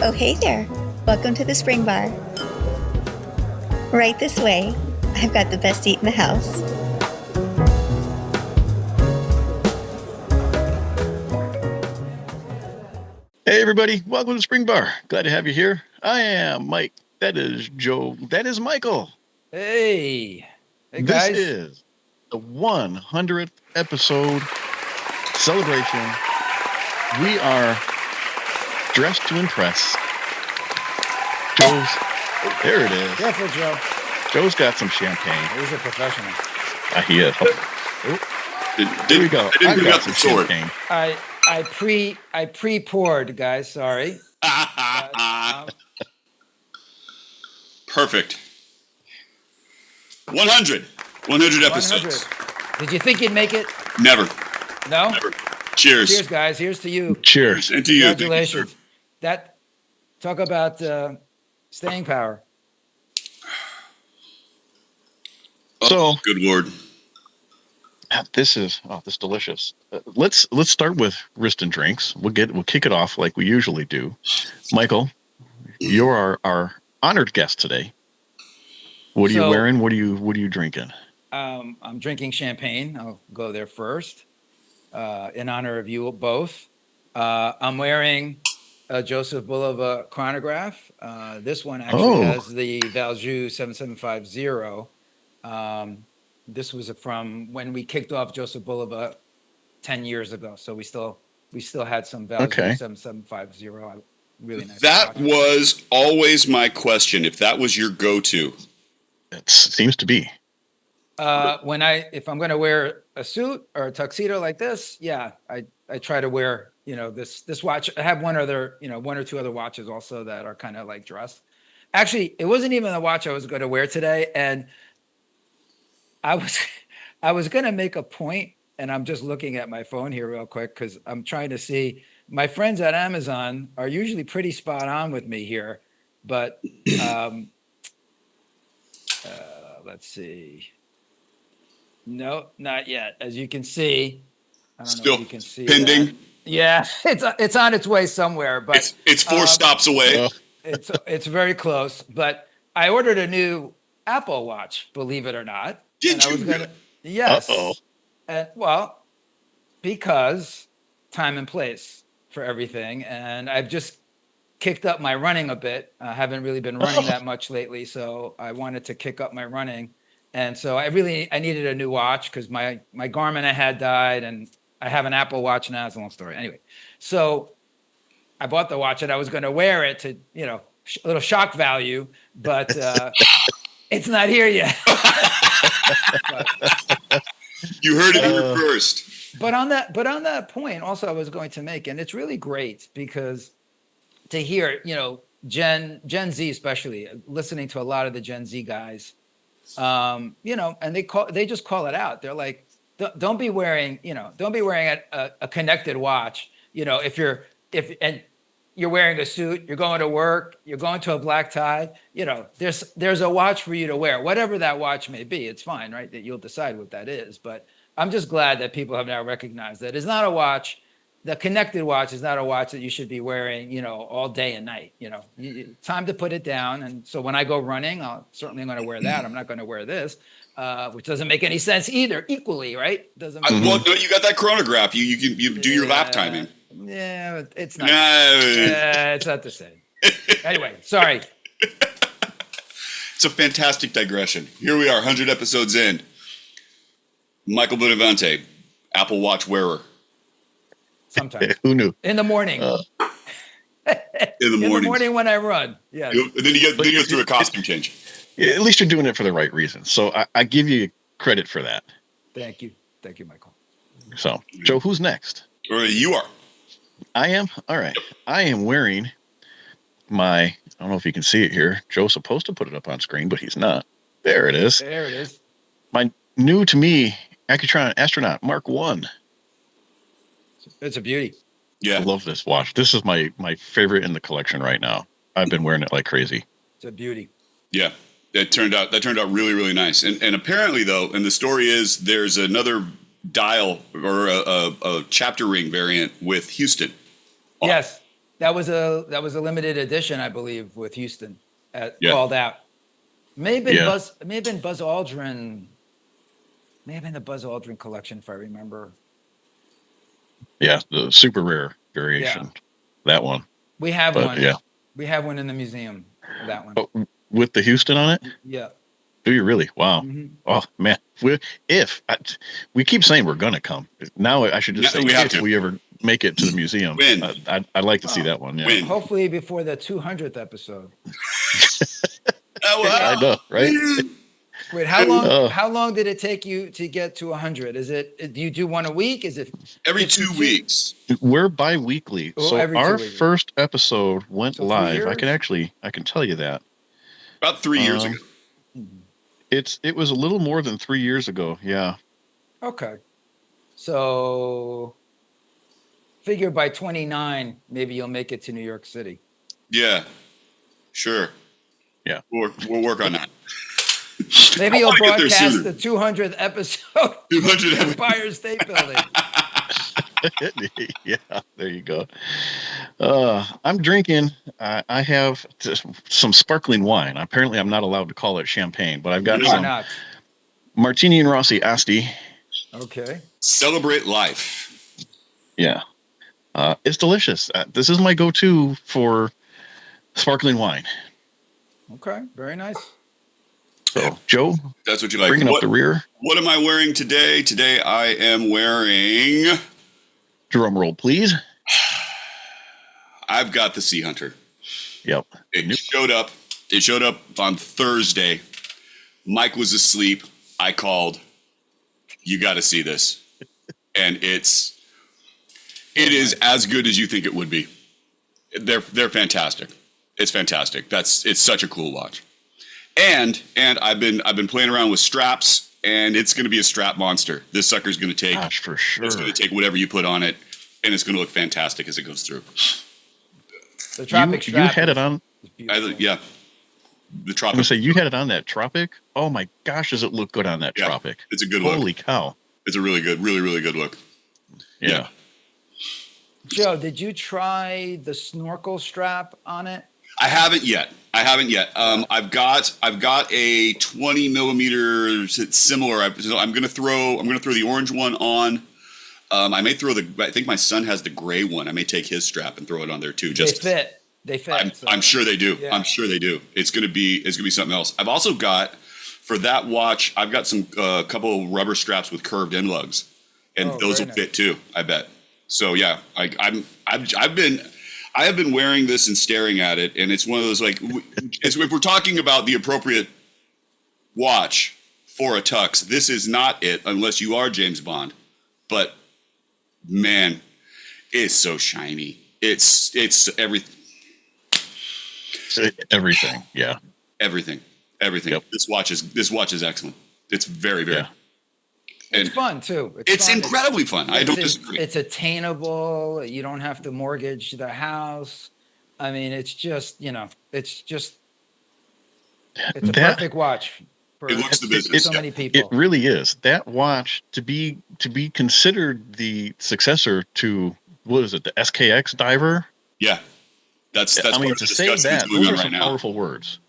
Oh, hey there. Welcome to the Spring Bar. Right this way. I've got the best seat in the house. Hey, everybody. Welcome to the Spring Bar. Glad to have you here. I am Mike. That is Joe. That is Michael. Hey This guys. is the 100th episode celebration. We are dressed to impress. Joe's, there it is. Careful, Joe. Joe's got some champagne. He's a professional. He is. Here we go. I didn't bring got up the sword. champagne. I pre-poured, guys. Sorry. Perfect. 100 episodes. 100. Did you think you'd make it? Never. No? Never. Cheers. Cheers, guys. Here's to you. Cheers. And to you. Congratulations. Talk about staying power. So Good Lord. this is delicious. Let's start with wrist and drinks. We'll kick it off like we usually do. Michael, you're our honored guest today. What are you wearing? What are you drinking? I'm drinking champagne. I'll go there first. In honor of you both. I'm wearing a Joseph Bulova chronograph. This one actually has the Valjoux 7750. This was from when we kicked off Joseph Bulova 10 years ago. So we still had some Valjoux 7750. Really nice. That was always my question. If that was your go-to. It seems to be. If I'm going to wear a suit or a tuxedo like this, yeah, I try to wear, this watch. I have one or two other watches also that are kind of like dress. Actually, it wasn't even the watch I was going to wear today. And I was going to make a point, and I'm just looking at my phone here real quick because I'm trying to see. My friends at Amazon are usually pretty spot on with me here, but let's see. No, not yet. As you can see, I don't know if you can see pending. that. Yeah, it's on its way somewhere, but it's 4 stops away. It's very close. But I ordered a new Apple Watch, believe it or not. Did you? Yes. Uh-oh. And because time and place for everything, and I've just kicked up my running a bit. I haven't really been running that much lately, so I wanted to kick up my running. And so I needed a new watch because my Garmin I had died, and I have an Apple Watch now. It's a long story. Anyway, so I bought the watch and I was going to wear it to, a little shock value, but it's not here yet. You heard it here first. But on that point, also I was going to make, and it's really great because to hear, Gen Z especially, listening to a lot of the Gen Z guys. And they just call it out. They're like, don't be wearing a connected watch. If you're wearing a suit, you're going to work, you're going to a black tie, there's a watch for you to wear, whatever that watch may be. It's fine, right? That you'll decide what that is. But I'm just glad that people have now recognized that it's not a watch. The connected watch is not a watch that you should be wearing, all day and night. Time to put it down. And so when I go running, I'm going to wear that. I'm not going to wear this, which doesn't make any sense either. Equally, right? Doesn't. Well, no, you got that chronograph. You do your lap timing. Yeah, it's not. It's not the same. Anyway, sorry. It's a fantastic digression. Here we are, 100 episodes in. Michael Benavente, Apple Watch wearer. Sometimes. Who knew? In the morning. In the morning when I run. Yeah. And then you go through a costume change. At least you're doing it for the right reasons. So I give you credit for that. Thank you, Michael. So, Joe, who's next? Or you are. I am? All right. I am wearing I don't know if you can see it here. Joe's supposed to put it up on screen, but he's not. There it is. There it is. My new to me Accutron Astronaut Mark 1. It's a beauty. Yeah. I love this watch. This is my favorite in the collection right now. I've been wearing it like crazy. It's a beauty. Yeah. That turned out really, really nice. And apparently though, and the story is there's another dial or a chapter ring variant with Houston. Yes. That was a limited edition, I believe, with Houston Yeah. called out. May have been Yeah. Buzz Aldrin. May have been the Buzz Aldrin collection, if I remember. Yeah, the super rare Yeah, variation. That one. we have But one. yeah. We have one in the museum. That one. Oh, with the Houston on it? Yeah. Do you really? Wow. hmm Oh man, we keep saying we're gonna come. Now I should just No, say we have if to. we ever make it to the museum, When? I'd like to see Well, that one. Yeah, When? Hopefully before the 200th episode. Oh, wow. I know, right? Wait, how long? Oh. How long did it take you to get to 100? Is it? Do you do one a week? Is it Every 2 52? weeks. We're bi-weekly, Oh, so every 2 our weeks. first episode went So 3 live. I years? can tell you that. About 3 years ago. It was a little more than 3 years ago. Yeah. Okay. So figure by 29, maybe you'll make it to New York City. Yeah. Sure. Yeah. We'll work on that. Maybe I you'll wanna get there broadcast sooner. the 200th episode 200 from Empire State Building. Yeah, there you go. I'm drinking. I have some sparkling wine. Apparently, I'm not allowed to call it champagne, but I've got You are some not. Martini and Rossi Asti. Okay. Celebrate life. Yeah, it's delicious. This is my go-to for sparkling wine. Okay. Very nice. So, Joe, That's what you like. bringing up the rear. What am I wearing today? Today I am wearing. Drum roll, please. I've got the Sea Hunter. Yep. It showed up. It showed up on Thursday. Mike was asleep. I called. You got to see this, and it is as good as you think it would be. They're fantastic. It's fantastic. It's such a cool watch. And I've been playing around with straps, and it's going to be a strap monster. This sucker's going to take. Gosh, for sure. It's going to take whatever you put on it, and it's going to look fantastic as it goes through. The Tropic You strap had it is on. beautiful. Yeah, the I'm Tropic. gonna say you had it on that Tropic. Oh my gosh, does it look good on that Yeah, Tropic? it's a good look. Holy cow! It's a really good look. Yeah. Joe, did you try the snorkel strap on it? I haven't yet. I've got a 20 millimeter similar. So I'm gonna throw the orange one on. I may throw I think my son has the gray one. I may take his strap and throw it on there too. Just They fit. They fit. I'm sure they do. Yeah. I'm sure they do. It's gonna be something else. I've also got for that watch. I've got some couple rubber straps with curved end lugs, and Oh, those very will fit too. I bet. So yeah, I've been wearing this and staring at it, and it's one of those like if we're talking about the appropriate watch for a tux, this is not it unless you are James Bond. But man, it's so shiny. It's everything. Everything. Yeah. Everything. Yep. This watch is excellent. It's very Yeah. It's and fun too. it's fun. incredibly fun. I don't disagree. It's attainable. You don't have to mortgage the house. I mean, it's just it's a That- perfect watch for It looks the business. so Yeah. many people. It really is. That watch to be considered the successor to what is it? The SKX diver. Yeah, that's I mean, part to of the say discussion that's that, going those on are right some now. powerful words.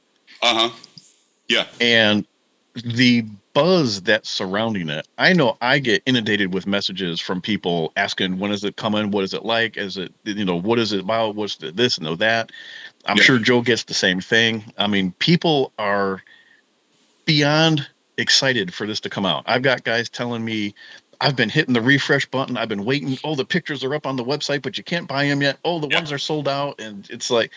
Yeah, And the buzz that's surrounding it, I know I get inundated with messages from people asking, when is it coming? What is it like? Is it, what is it about? What's this and that? I'm Yeah. sure Joe gets the same thing. I mean, people are beyond excited for this to come out. I've got guys telling me, I've been hitting the refresh button. I've been waiting. Oh, the pictures are up on the website, but you can't buy them yet. Oh, the Yeah. ones are sold out. And it's like,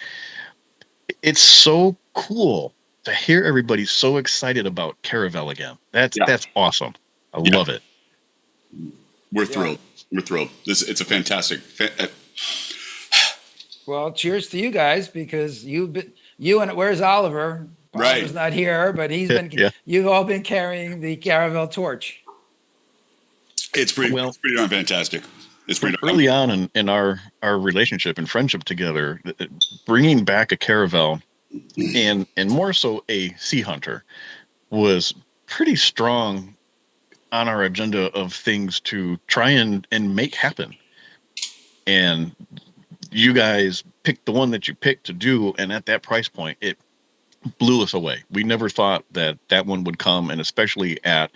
it's so cool to hear everybody so excited about Caravel again. That's awesome. I Yeah. love it. we're thrilled. We're thrilled. It's a fantastic. Well, cheers to you guys because you and where's Oliver? Right. Oliver's not here, but he's been. Yeah. You've all been carrying the Caravel torch. It's pretty darn fantastic. It's pretty darn Early on in our relationship and friendship together, bringing back a Caravel and more so a Sea Hunter was pretty strong on our agenda of things to try and make happen. And you guys picked the one that you picked to do, and at that price point, it blew us away. We never thought that one would come, and especially at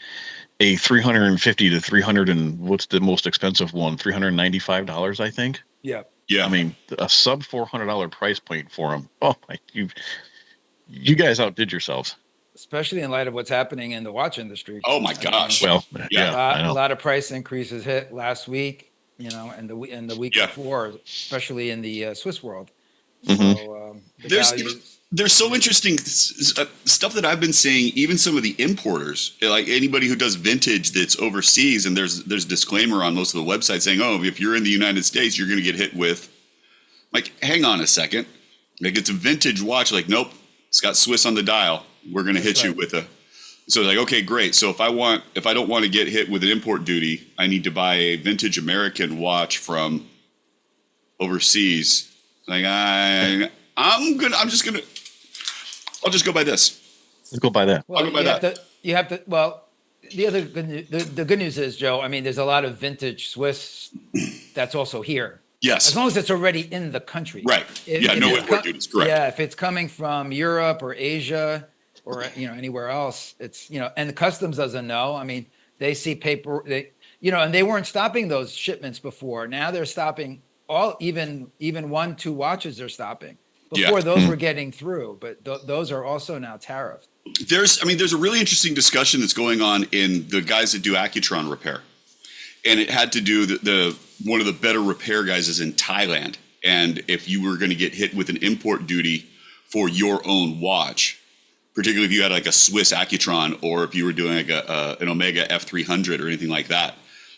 a 350 to 300 and what's the most expensive one? $395, I think. Yeah. Yeah. I mean, a sub $400 price point for them. Oh my, you guys outdid yourselves. Especially in light of what's happening in the watch industry. Oh my gosh. Well, Yeah. yeah, I A know. lot of price increases hit last week, and the week Yeah. before, especially in the Swiss world. Mhm. So the There's values. there's so interesting stuff that I've been seeing. Even some of the importers, like anybody who does vintage that's overseas, and there's a disclaimer on most of the websites saying, "Oh, if you're in the United States, you're going to get hit with." Like, hang on a second. Like, it's a vintage watch. Like, nope, it's got Swiss on the dial. We're going to hit you right. with a. So like, okay, great. So if I don't want to get hit with an import duty, I need to buy a vintage American watch from overseas. Like, I'll just go by this. Let's go by that. Well, I'll go by you have to. Well, the other the good news is, Joe. I mean, there's a lot of vintage Swiss that's also here. Yes. As long as it's already in the country. Right. Yeah, no it's import duties, correct. Yeah, if it's coming from Europe or Asia or anywhere else, it's and the customs doesn't know. I mean, they see paper, and they weren't stopping those shipments before. Now they're stopping even 1-2 watches they're stopping. Before those were getting through, but those are also now tariffed. There's a really interesting discussion that's going on in the guys that do Accutron repair. And it had to do the one of the better repair guys is in Thailand. And if you were going to get hit with an import duty for your own watch, particularly if you had like a Swiss Accutron, or if you were doing like an Omega F300 or anything like that,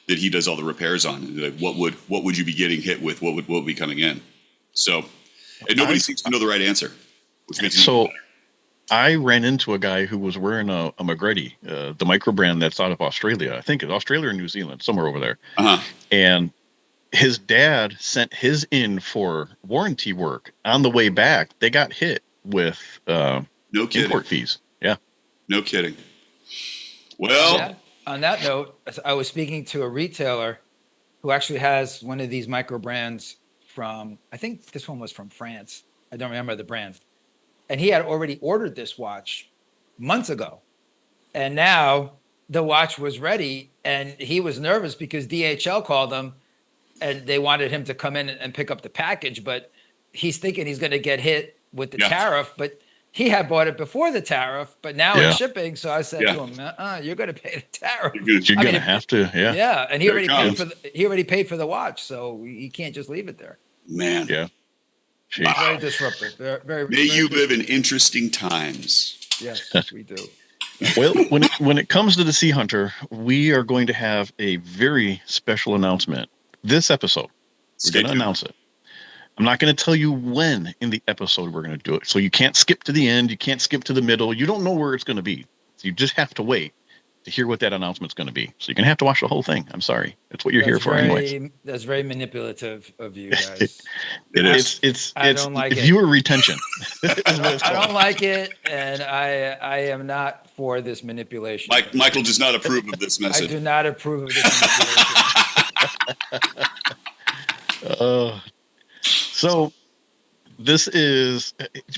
that he does all the repairs on, like what would you be getting hit with? What would be coming in? So, and nobody seems to know the right answer, which makes it So even better. I ran into a guy who was wearing a McGrady, the micro brand that's out of Australia. I think it's Australia or New Zealand, somewhere over there. Uh-huh. And his dad sent his in for warranty work. On the way back, they got hit with No kidding. import fees. Yeah. No kidding. Well, On that note, I was speaking to a retailer who actually has one of these micro brands from, I think this one was from France. I don't remember the brand. And he had already ordered this watch months ago. And now the watch was ready, and he was nervous because DHL called him and they wanted him to come in and pick up the package, but he's thinking he's going to get hit with the tariff, but he had bought it before the tariff, but now it's shipping. So I said to him, you're going to pay the tariff. You're going to have to. Yeah. Yeah. And he There already paid for the watch. So he can't just leave it there. man. Yeah. It's very disruptive. Very, May you live in interesting times. Yes, we do. Well, when it comes to the Sea Hunter, we are going to have a very special announcement. This episode, we're going to announce it. I'm not going to tell you when in the episode we're going to do it. So you can't skip to the end. You can't skip to the middle. You don't know where it's going to be. So you just have to wait to hear what that announcement's going to be. So you're going to have to watch the whole thing. I'm sorry. That's what you're here for anyway. That's very manipulative of you guys. It is. It's I don't like it. viewer retention. I don't like it, and I am not for this manipulation. Michael does not approve of this I message. do not approve of this manipulation. So this is,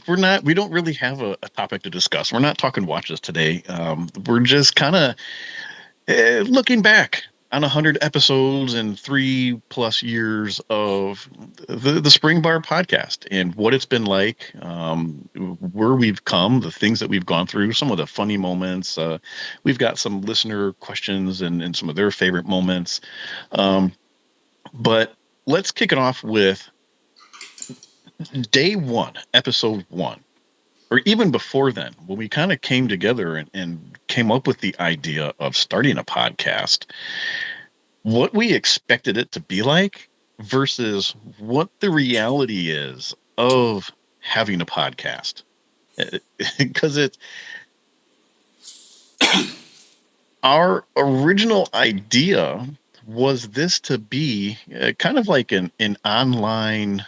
we don't really have a topic to discuss. We're not talking watches today. We're just kind of looking back on 100 episodes and 3+ years of the Spring Bar podcast and what it's been like, where we've come, the things that we've gone through, some of the funny moments. We've got some listener questions and some of their favorite moments. But let's kick it off with day 1, episode 1, or even before then, when we kind of came together and came up with the idea of starting a podcast, what we expected it to be like versus what the reality is of having a podcast. Because it's our original idea was this to be kind of like an online,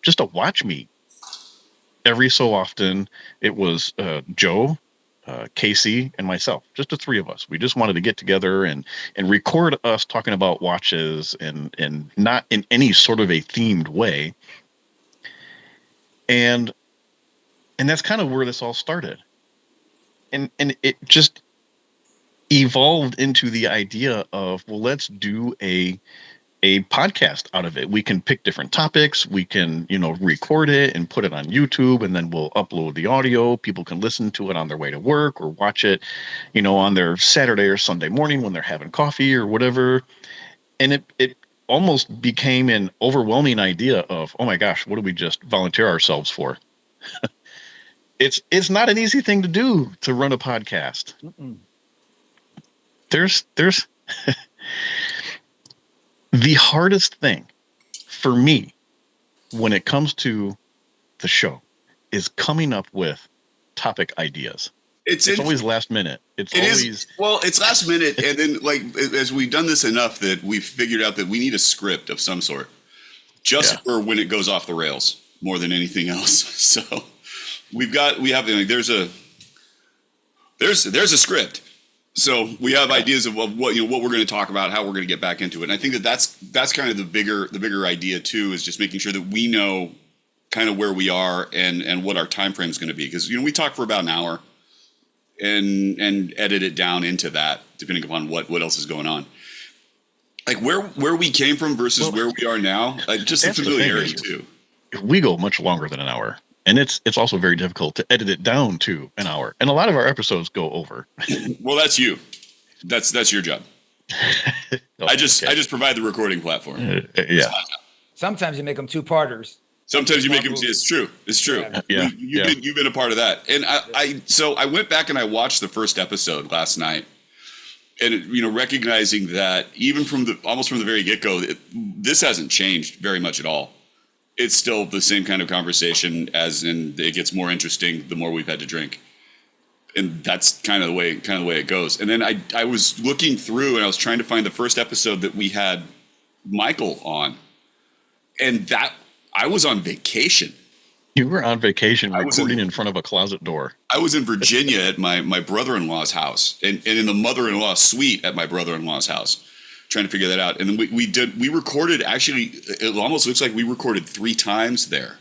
just a watch meet. Every so often, it was Joe, Casey, and myself, just the three of us. We just wanted to get together and record us talking about watches and not in any sort of a themed way. And that's kind of where this all started. And it just evolved into the idea of, well, let's do a podcast out of it. We can pick different topics, we can, record it and put it on YouTube, and then we'll upload the audio. People can listen to it on their way to work or watch it, on their Saturday or Sunday morning when they're having coffee or whatever. And it almost became an overwhelming idea of, oh my gosh, what do we just volunteer ourselves for? It's not an easy thing to do, to run a podcast. Mm-mm. There's the hardest thing for me when it comes to the show is coming up with topic ideas. It's always last minute. It's last minute. And then, like, as we've done this enough that we've figured out that we need a script of some sort just for when it goes off the rails more than anything else. So there's a script. So we have ideas of what what we're going to talk about, how we're going to get back into it. And I think that's kind of the bigger idea too, is just making sure that we know kind of where we are and what our time frame is going to be. Because we talk for about an hour and edit it down into that, depending upon what else is going on. Like where we came from versus where we are now, just the familiarity too. We go much longer than an hour. And it's also very difficult to edit it down to an hour. And a lot of our episodes go over. Well, that's you. That's your job. I just provide the recording platform. Yeah. Sometimes you make them two-parters. Sometimes you make them. It's true. It's true. Yeah. You've been a part of that. And I went back and I watched the first episode last night, and recognizing that even almost from the very get-go, this hasn't changed very much at all. It's still the same kind of conversation, as in it gets more interesting the more we've had to drink. And that's kind of the way it goes. And then I was looking through and I was trying to find the first episode that we had Michael on. And that I was on vacation. You were on vacation recording in front of a closet door. I was in Virginia at my brother-in-law's house and in the mother-in-law suite at my brother-in-law's house, trying to figure that out. And then we recorded, actually, it almost looks like we recorded 3 times there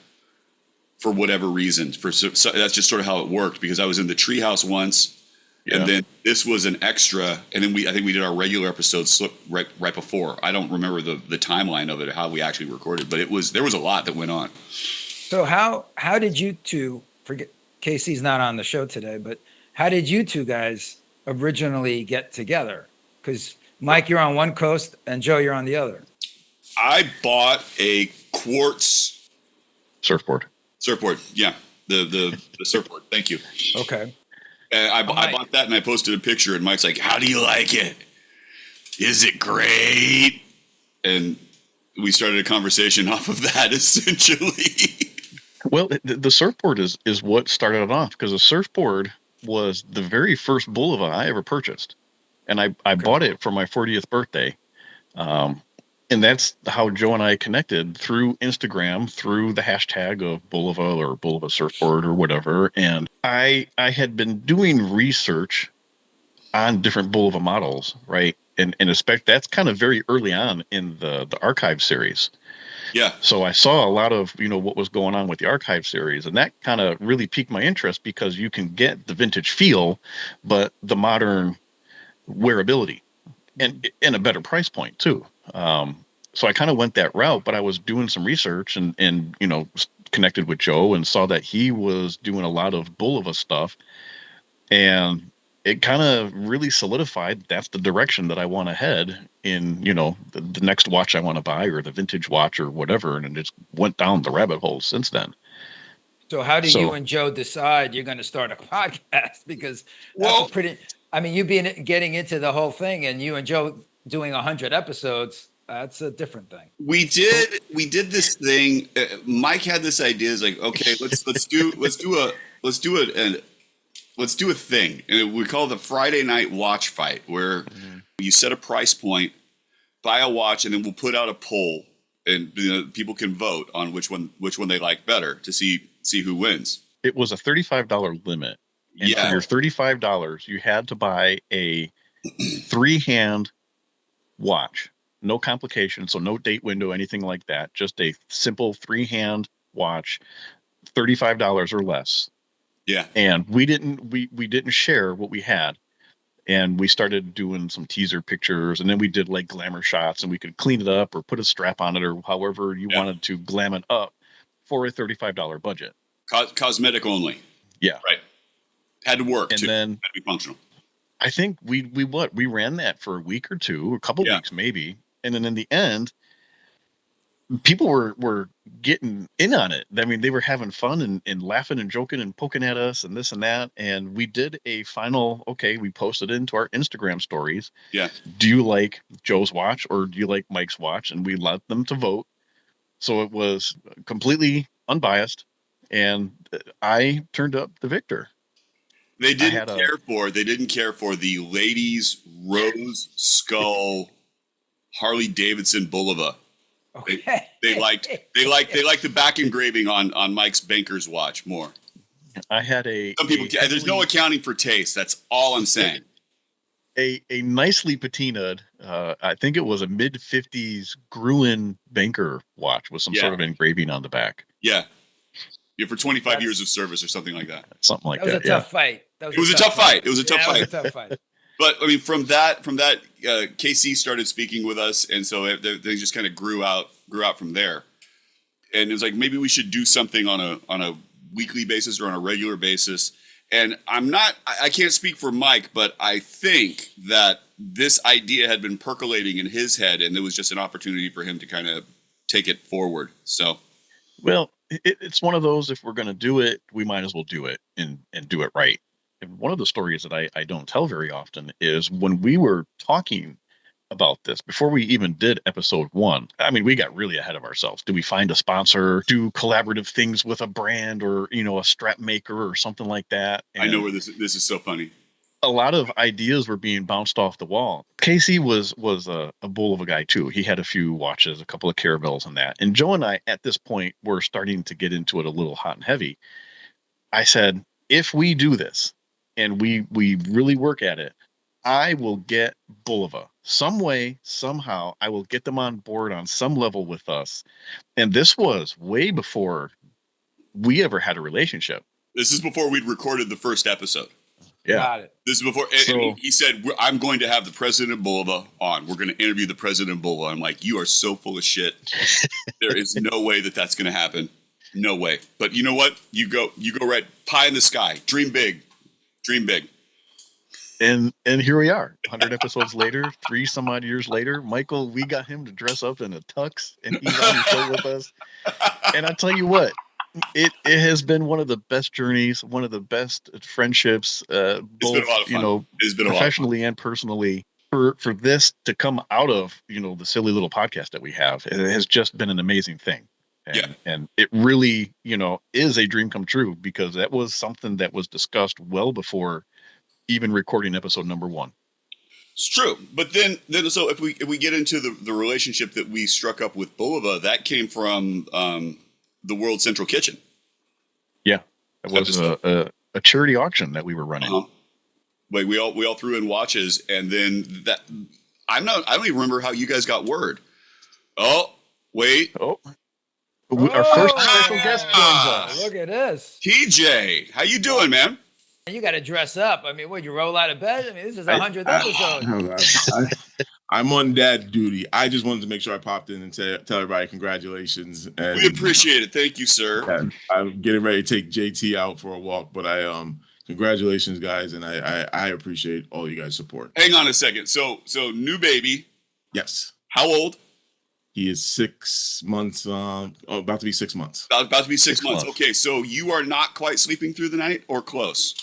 for whatever reason. So that's just sort of how it worked, because I was in the treehouse once, and then this was an extra, and then I think we did our regular episodes right before. I don't remember the timeline of it, how we actually recorded, but there was a lot that went on. So how did you two, forget Casey's not on the show today, but how did you two guys originally get together? Because Mike, you're on one coast, and Joe, you're on the other. I bought a quartz surfboard. Yeah, the surfboard. Thank you. Okay. And I bought that, and I posted a picture, and Mike's like, "How do you like it? Is it great?" And we started a conversation off of that, essentially. Well, the surfboard is what started it off, because a surfboard was the very first Bulova I ever purchased. And I bought it for my 40th birthday. And that's how Joe and I connected, through Instagram, through the hashtag of Bulova or Bulova surfboard or whatever. And I had been doing research on different Bulova models, right? And that's kind of very early on in the archive series. Yeah. So I saw a lot of, what was going on with the archive series, and that kind of really piqued my interest, because you can get the vintage feel, but the modern wearability and a better price point too. So I kind of went that route, but I was doing some research and connected with Joe and saw that he was doing a lot of Bulova stuff, and it kind of really solidified that's the direction that I want to head in, the next watch I want to buy, or the vintage watch or whatever. And it just went down the rabbit hole since then. So how did you and Joe decide you're going to start a podcast? Because you getting into the whole thing, and you and Joe doing 100 episodes, that's a different thing. We did this thing. Mike had this idea. It's like, okay, let's do a thing, and we call it the Friday night watch fight, where you set a price point, buy a watch, and then we'll put out a poll, and people can vote on which one they like better to see who wins. It was a $35 limit. And for your $35, you had to buy a 3-hand watch. No complications, so no date window, anything like that. Just a simple 3-hand watch, $35 or less. Yeah. And we didn't share what we had. And we started doing some teaser pictures, and then we did like glamour shots, and we could clean it up or put a strap on it or however you wanted to glam it up for a $35 budget. Cosmetic only. Yeah. Right. Had to work and too. Then had to be functional. I think we ran that for a week or two, a couple weeks maybe. And then in the end, people were getting in on it. I mean, they were having fun and laughing and joking and poking at us and this and that. And we did a final, we posted it into our Instagram stories. Yeah. Do you like Joe's watch or do you like Mike's watch? And we let them to vote. So it was completely unbiased. And I turned up the victor. They didn't care for the ladies' rose skull Harley Davidson Bulova. Okay. They liked the back engraving on Mike's banker's watch more. I had some people. There's no accounting for taste. That's all I'm saying. A nicely patinaed, I think it was a mid 50s Gruen banker watch with some sort of engraving on the back. Yeah. Yeah, for 25 years of service or something like that. Something like that. That was a tough fight. It was a tough fight. It was a tough fight. But I mean, from that, KC started speaking with us, and so they just kind of grew out from there. And it was like maybe we should do something on a weekly basis or on a regular basis. And I can't speak for Mike, but I think that this idea had been percolating in his head, and there was just an opportunity for him to kind of take it forward. So, well, it's one of those. If we're going to do it, we might as well do it and do it right. And one of the stories that I don't tell very often is when we were talking about this before we even did episode 1. I mean, we got really ahead of ourselves. Do we find a sponsor, do collaborative things with a brand or, a strap maker or something like that? And I know where this is so funny. A lot of ideas were being bounced off the wall. Casey was a bull of a guy too. He had a few watches, a couple of caravels and that. And Joe and I at this point were starting to get into it a little hot and heavy. I said, if we do this and we really work at it, I will get Bulova. Some way, somehow, I will get them on board on some level with us. And this was way before we ever had a relationship. This is before we'd recorded the first episode. Yeah. Got it. This is before he said, I'm going to have the president of Bulova on. We're going to interview the president of Bulova. I'm like, you are so full of shit. There is no way that's going to happen. No way. But you know what? You go right. Pie in the sky. Dream big. Dream big. And here we are, 100 episodes later, 3 some odd years later. Michael, we got him to dress up in a tux, and he's on the show with us. And I tell you what, it has been one of the best journeys, one of the best friendships, both it's been professionally and personally. For this to come out of the silly little podcast that we have, it has just been an amazing thing. And it really is a dream come true, because that was something that was discussed well before even recording episode number 1. It's true. But then so if we get into the relationship that we struck up with Bulova, that came from the World Central Kitchen. Yeah. It was a charity auction that we were running. Uh-huh. Like we all threw in watches, and then that I don't even remember how you guys got word. Oh, wait. Oh. Our first special guest joins us. Look at this. TJ, how you doing, man? You got to dress up. I mean, would you roll out of bed? I mean, this is 100th episode. I'm on dad duty. I just wanted to make sure I popped in and tell everybody congratulations. And we appreciate it. Thank you, sir. I'm getting ready to take JT out for a walk, but congratulations, guys, and I appreciate all you guys' support. Hang on a second. So new baby. Yes. How old? He is 6 months. About to be 6 months. About to be 6 months. Okay, so you are not quite sleeping through the night, or close?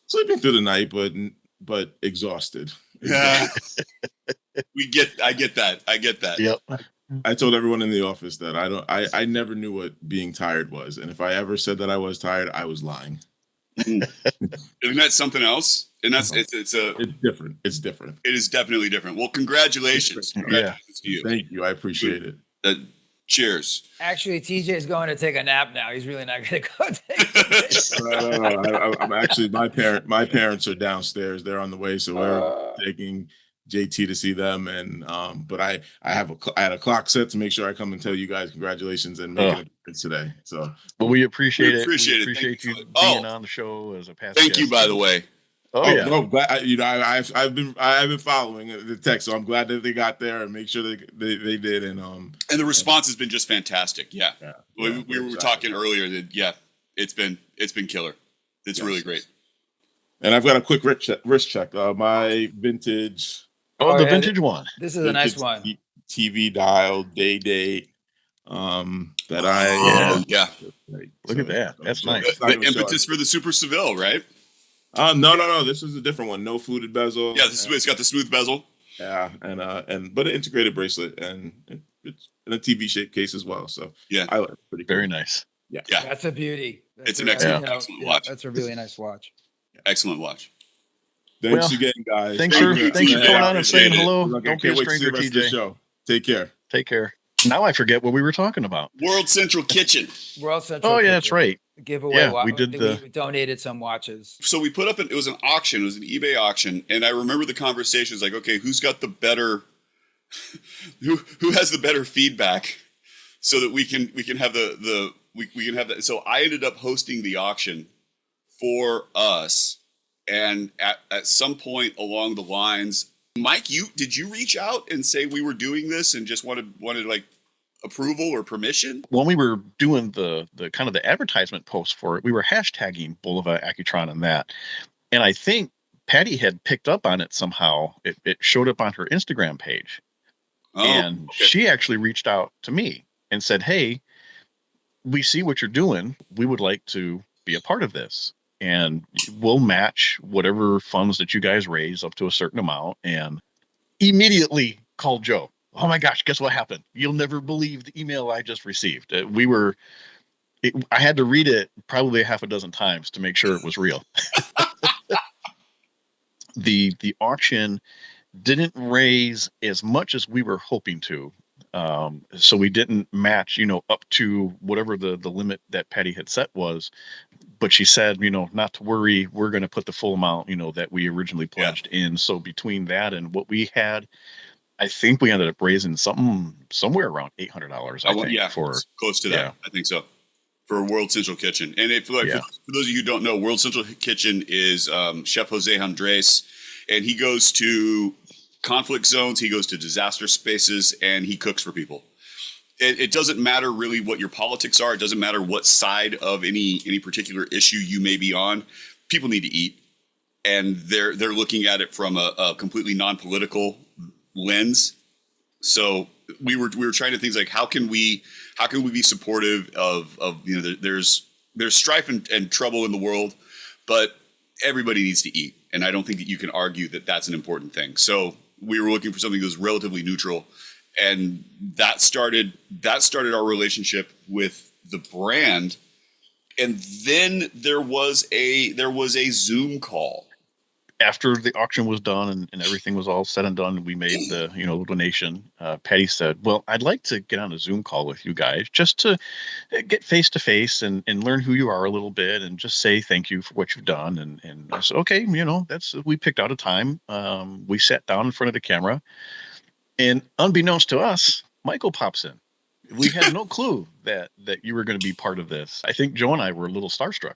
Sleeping through the night, but exhausted. Yeah. I get that. Yep. I told everyone in the office that I never knew what being tired was, and if I ever said that I was tired, I was lying. Isn't that something else? And that's it's different. It's different. It is definitely different. Well, congratulations. Congratulations to you. Thank you. I appreciate it. Cheers. Actually, TJ is going to take a nap now. He's really not going to go take No. I'm actually my parents are downstairs. They're on the way, so we're taking JT to see them, and but I had a clock set to make sure I come and tell you guys congratulations and making a difference today. So Well, we appreciate it. appreciate We it. Thank appreciate you you for- being Oh. on the show as a past Thank you, guest. by the way. Oh, yeah. no, glad I've been following the text, so I'm glad that they got there and make sure they did, and the response has been just fantastic. Yeah, yeah, we we're were excited. talking earlier that it's been killer. It's Yes. really great. And I've got a quick wrist check. My vintage Oh, the yeah, vintage one. This is a nice vintage one. TV dial day date that Oh yeah, Look at that. That's nice. It's not the gonna show impetus for the Super Seville, right? no. This is a different one. No fluted bezel. Yeah, it's got the smooth bezel. Yeah, and but an integrated bracelet and it's in a TV shape case as well. So Yeah. I like it. Pretty cool. Very nice. Yeah, That's a beauty. It's an excellent watch. That's a really nice watch. Excellent watch. Thanks Well, again, guys. Thanks for TJ. coming on and saying Appreciate it. hello. Look, I Don't be a can't wait to see stranger, the rest of the TJ. show. Take care. Take care. Now I forget what we were talking about. World Central Kitchen. World Central. Oh, yeah, that's Kitchen. right. Giveaway. Yeah, we did we donated some watches. So we put up it was an auction. It was an eBay auction, and I remember the conversations like, okay, who's got the better, who has the better feedback, so that we can have we can have that. So I ended up hosting the auction for us, and at some point along the lines, Mike, did you reach out and say we were doing this and just wanted like approval or permission? When we were doing the kind of the advertisement post for it, we were hashtagging Bulova Accutron and that. And I think Patty had picked up on it somehow. It showed up on her Instagram page. Oh, And okay. she actually reached out to me and said, hey, we see what you're doing. We would like to be a part of this. And we'll match whatever funds that you guys raise up to a certain amount. And immediately called Joe. Oh my gosh, guess what happened? You'll never believe the email I just received. I had to read it probably half a dozen times to make sure it was real. The auction didn't raise as much as we were hoping to. So we didn't match, up to whatever the limit that Patty had set was. But she said, not to worry, we're going to put the full amount, that we originally pledged in. So between that and what we had, I think we ended up raising somewhere around $800. I think for close to that. yeah. I think so. For World Central Kitchen, and for those of you who don't know, World Central Kitchen is Chef Jose Andres, and he goes to conflict zones, he goes to disaster spaces, and he cooks for people. It doesn't matter really what your politics are. It doesn't matter what side of any particular issue you may be on. People need to eat, and they're looking at it from a completely non-political lens. So we were trying to think like how can we be supportive of there's strife and trouble in the world, but everybody needs to eat, and I don't think that you can argue that that's an important thing. So we were looking for something that was relatively neutral, and that started our relationship with the brand. And then there was a Zoom call after the auction was done and everything was all said and done. We made the donation. Patty said, well, I'd like to get on a Zoom call with you guys just to get face to face and learn who you are a little bit and just say thank you for what you've done. And I said, okay, we picked out a time. We sat down in front of the camera, and unbeknownst to us, Michael pops in. We had no clue that you were going to be part of this. I think Joe and I were a little starstruck.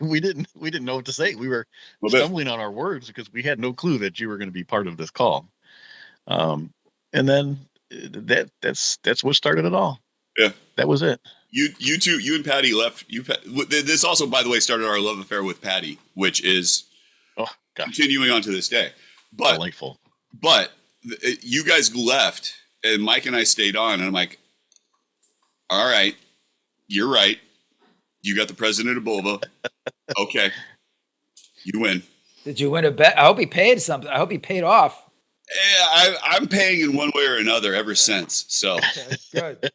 We didn't know what to say. We were stumbling on our words because we had no clue that you were going to be part of this call. And then that's what started it all. Yeah, that was it. You and Patty left. This also, by the way, started our love affair with Patty, which is continuing on to this day. But delightful. But you guys left, and Mike and I stayed on, and I'm like, all right, you're right. You got the president of Bulova. Okay. You win. Did you win a bet? I hope he paid something. I hope he paid off. Yeah, I'm paying in one way or another ever since. So okay,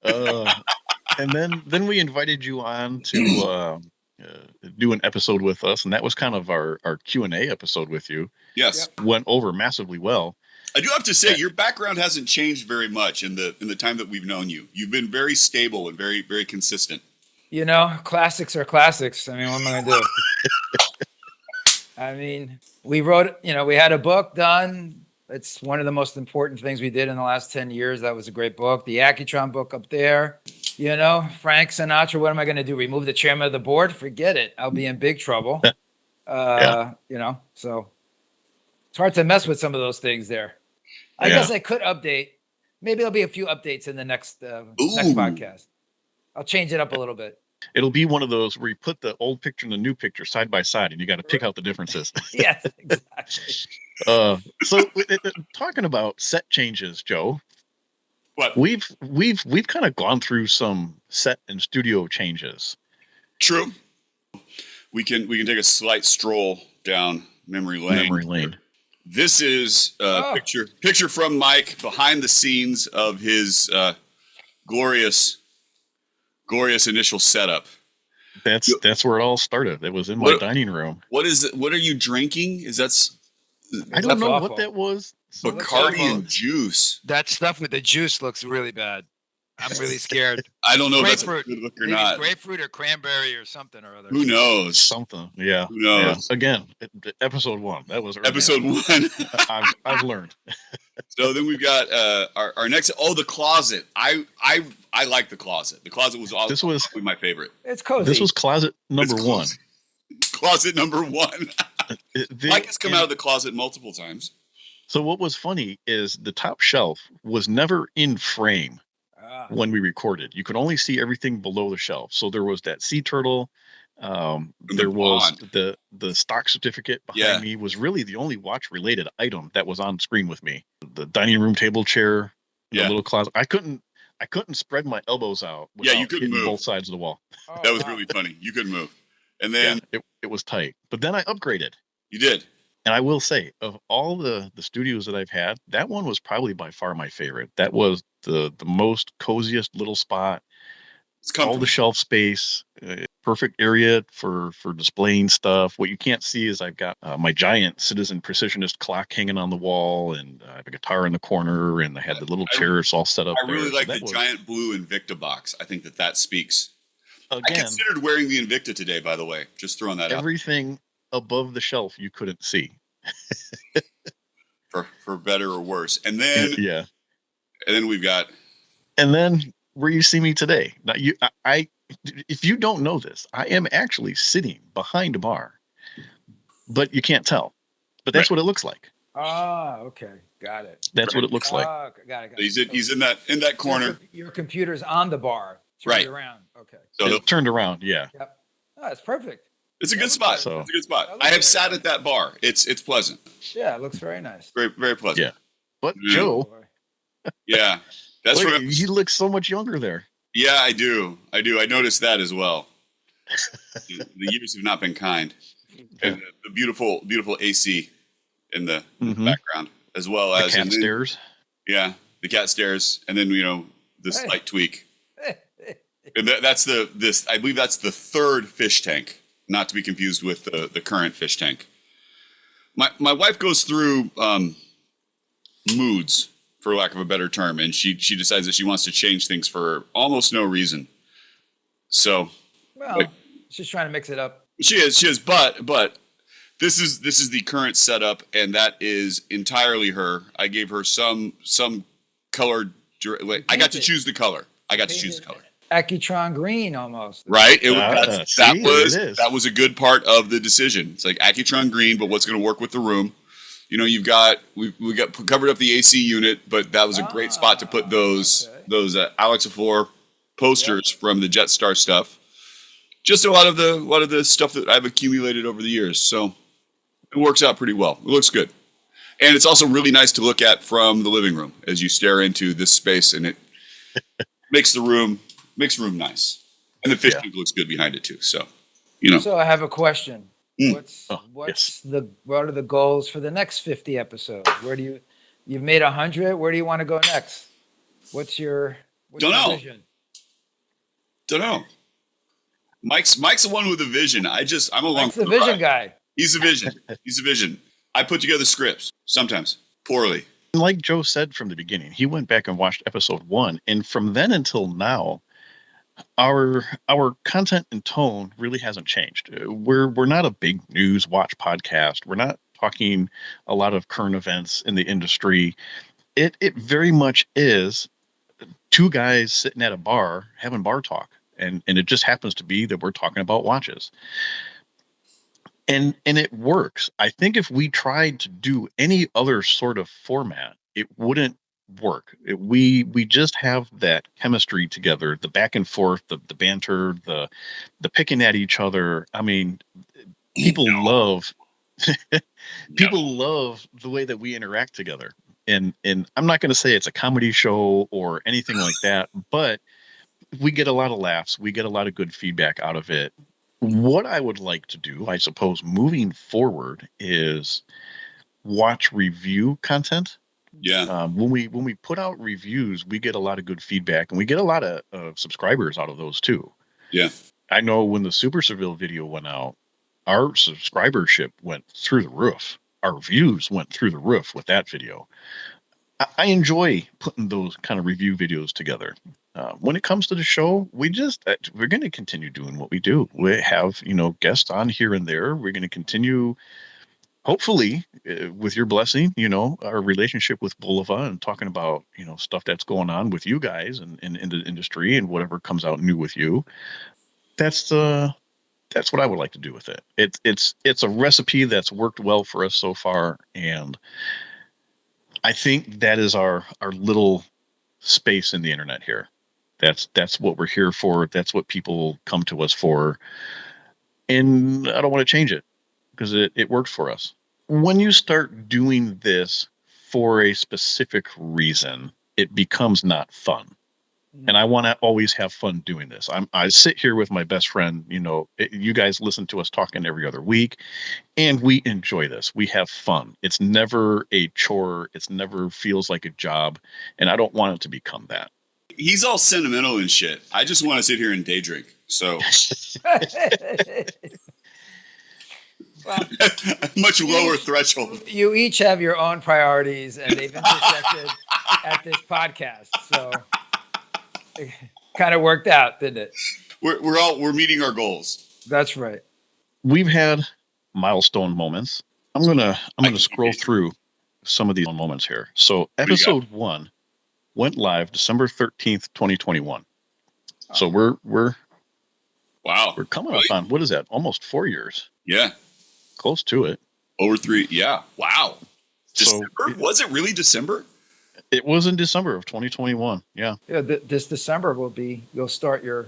good. And then we invited you on to do an episode with us, and that was kind of our Q&A episode with you. Yes. Went over massively well. I do have to say, your background hasn't changed very much in the time that we've known you. You've been very stable and very, very consistent. Classics are classics. I mean, what am I going to do? I mean, we wrote, we had a book done. It's one of the most important things we did in the last 10 years. That was a great book. The Accutron book up there, you know, Frank Sinatra, what am I going to do? Remove the chairman of the board? Forget it. I'll be in big trouble. You know, so it's hard to mess with some of those things there. I guess I could update. Maybe there'll be a few updates in the next podcast. I'll change it up a little bit. It'll be one of those where you put the old picture and the new picture side by side, and you got to pick out the differences. Yes, exactly. So talking about set changes, Joe, What? we've kind of gone through some set and studio changes. True. We can take a slight stroll down memory lane. This is a picture from Mike behind the scenes of his glorious initial setup. That's where it all started. It was in my dining room. What is it? What are you drinking? I don't know what that was. Bacardi and juice. That stuff with the juice looks really bad. I'm really scared. I don't know if that's a Grapefruit. good look or Maybe not. grapefruit or cranberry or something or other. Who knows? Something. Yeah. Who knows? Yeah. Again, episode 1. That was early. Episode 1. I've learned. So then we've got our next. Oh, the closet. I like the closet. The closet was probably my favorite. It's cozy. This was closet number 1. Closet number 1. Mike has come out of the closet multiple times. So what was funny is the top shelf was never in frame when we recorded. You could only see everything below the shelf. So there was that sea turtle. There was the stock certificate behind me was really the only watch related item that was on screen with me. The dining room table chair, the little closet. I couldn't spread my elbows out. You couldn't move both sides of the wall. That was really funny. You couldn't move. And then it was tight. But then I upgraded. You did. And I will say, of all the studios that I've had, that one was probably by far my favorite. That was the most coziest little spot. All the shelf space, perfect area for displaying stuff. What you can't see is I've got my giant Citizen Precisionist clock hanging on the wall, and I have a guitar in the corner, and I had the little chairs all set up. I really like the giant blue Invicta box. I think that speaks. Again, I considered wearing the Invicta today, by the way. Just throwing that out. Everything above the shelf you couldn't see. for better or worse. And then and then we've got where you see me today. Now if you don't know this, I am actually sitting behind a bar, but you can't tell. But that's what it looks like. Ah, okay, got it. That's what it looks like. Got it. He's in that corner. Your computer's on the bar, turned around. Okay, so turned around. Yeah. Yep. Oh, that's perfect. It's a good spot. It's a good spot. I have sat at that bar. It's pleasant. Yeah, it looks very nice. Very, very pleasant. Yeah. But Joe. Yeah. That's what he looks so much younger there. Yeah, I do. I noticed that as well. The years have not been kind. And the beautiful AC in the background, as well as the cat stairs. Yeah, the cat stairs, and then the slight tweak. And I believe that's the third fish tank, not to be confused with the current fish tank. My wife goes through moods, for lack of a better term, and she decides that she wants to change things for almost no reason. So, she's trying to mix it up. She is, but this is the current setup, and that is entirely her. I gave her some color. I got to choose the color. Accutron green almost. Right. That was a good part of the decision. It's like Accutron green, but what's going to work with the room? We got covered up the AC unit, but that was a great spot to put those Alex Aflor posters from the Jetstar stuff. Just a lot of the stuff that I've accumulated over the years. So it works out pretty well. It looks good. And it's also really nice to look at from the living room as you stare into this space, and it makes the room nice. And the fish tank looks good behind it too. So, So I have a question. What are the goals for the next 50 episodes? You've made 100. Where do you want to go next? What's your vision? Don't know. Mike's the one with the vision. I'm along. Mike's the vision guy. He's the vision. I put together scripts, sometimes poorly. Like Joe said from the beginning, he went back and watched episode 1, and from then until now, our content and tone really hasn't changed. We're not a big news watch podcast. We're not talking a lot of current events in the industry. It very much is two guys sitting at a bar having bar talk, and it just happens to be that we're talking about watches, and it works. I think if we tried to do any other sort of format, it wouldn't work. We just have that chemistry together, the back and forth, the banter, the picking at each other. I mean, people love people love the way that we interact together. And I'm not going to say it's a comedy show or anything like that, but we get a lot of laughs. We get a lot of good feedback out of it. What I would like to do, I suppose, moving forward is watch review content. Yeah. When we put out reviews, we get a lot of good feedback, and we get a lot of subscribers out of those too. Yeah. I know when the Super Seville video went out, our subscribership went through the roof. Our views went through the roof with that video. I enjoy putting those kind of review videos together. When it comes to the show, we're going to continue doing what we do. We have, guests on here and there. We're going to continue, hopefully, with your blessing, our relationship with Bulova and talking about, stuff that's going on with you guys and in the industry and whatever comes out new with you. That's what I would like to do with it. It's a recipe that's worked well for us so far, and I think that is our little space in the internet here. That's what we're here for. That's what people come to us for. And I don't want to change it because it works for us. When you start doing this for a specific reason, it becomes not fun. And I want to always have fun doing this. I sit here with my best friend, you guys listen to us talking every other week, and we enjoy this. We have fun. It's never a chore. It's never feels like a job. And I don't want it to become that. He's all sentimental and shit. I just want to sit here and day drink. So Well, much lower threshold. you each have your own priorities, and they've intersected at this podcast. So it kind of worked out, didn't it? We're meeting our goals. That's right. We've had milestone moments. I'm gonna scroll through some of these moments here. So episode 1 went live December 13th, 2021. So we're Wow. we're coming up on, what is that? Almost 4 years. Yeah. Close to it. Over 3. Yeah. Wow. So December? Was it really December? it was in December of 2021. Yeah. Yeah, this December you'll start your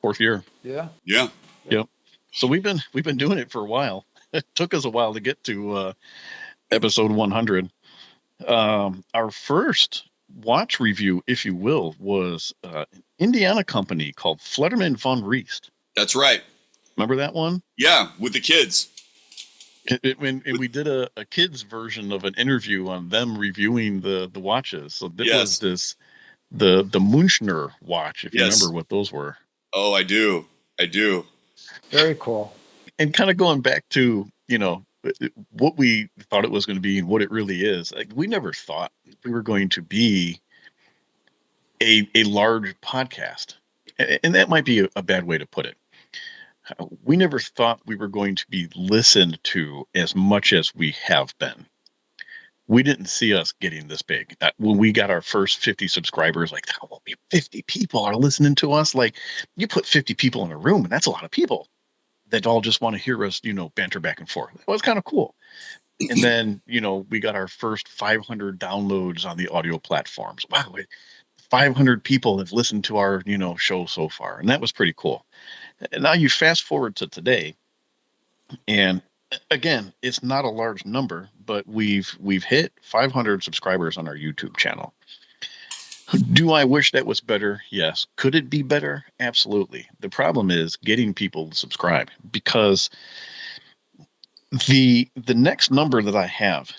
4th year. yeah. Yeah. Yep. So we've been doing it for a while. It took us a while to get to episode 100. Our first watch review, if you will, was an Indiana company called Flederman von Riest. That's right. Remember that one? Yeah, with the kids. And we did a kids version of an interview on them reviewing the watches. So this was the Munchner watch, if you remember what those were. Oh, I do. Very cool. And kind of going back to, what we thought it was going to be and what it really is. Like, we never thought we were going to be a large podcast. And that might be a bad way to put it. We never thought we were going to be listened to as much as we have been. We didn't see us getting this big. When we got our first 50 subscribers, like, 50 people are listening to us. Like, you put 50 people in a room, and that's a lot of people that all just want to hear us, banter back and forth. It was kind of cool. And then, we got our first 500 downloads on the audio platforms. Wow, 500 people have listened to our, show so far. And that was pretty cool. And now you fast forward to today, and again, it's not a large number, but we've hit 500 subscribers on our YouTube channel. Do I wish that was better? Yes. Could it be better? Absolutely. The problem is getting people to subscribe, because the next number that I have,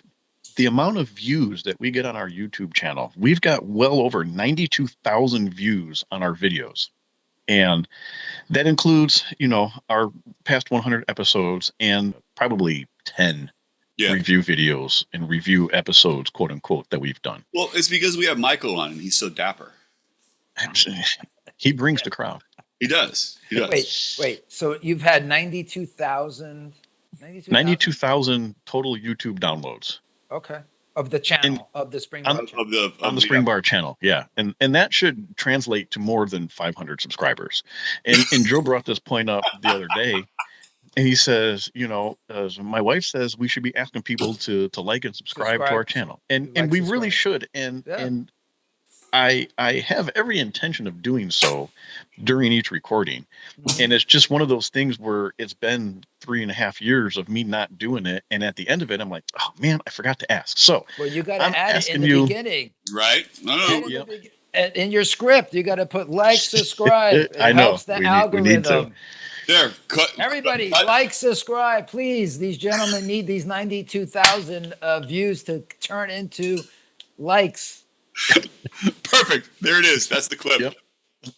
the amount of views that we get on our YouTube channel, we've got well over 92,000 views on our videos. And that includes, our past 100 episodes and probably 10 review videos and review episodes, quote unquote, that we've done. Well, it's because we have Michael on and he's so dapper. He brings the crowd. He does. Wait. So you've had 92,000 92,000 total YouTube downloads. Okay. Of the channel, of the Spring Bar channel. On the Spring Bar channel, yeah, and that should translate to more than 500 subscribers. And Joe brought this point up the other day, and he says, my wife says we should be asking people to like and subscribe to our channel, and we really should. And I have every intention of doing so during each recording. And it's just one of those things where it's been 3.5 years of me not doing it. And at the end of it, I'm like, oh man, I forgot to ask. So well, you got to add it in the beginning. Right. No. In your script, you got to put like, subscribe. It helps the algorithm. There, everybody, like, subscribe, please. These gentlemen need these 92,000 views to turn into likes. Perfect. There it is. That's the clip. Yep.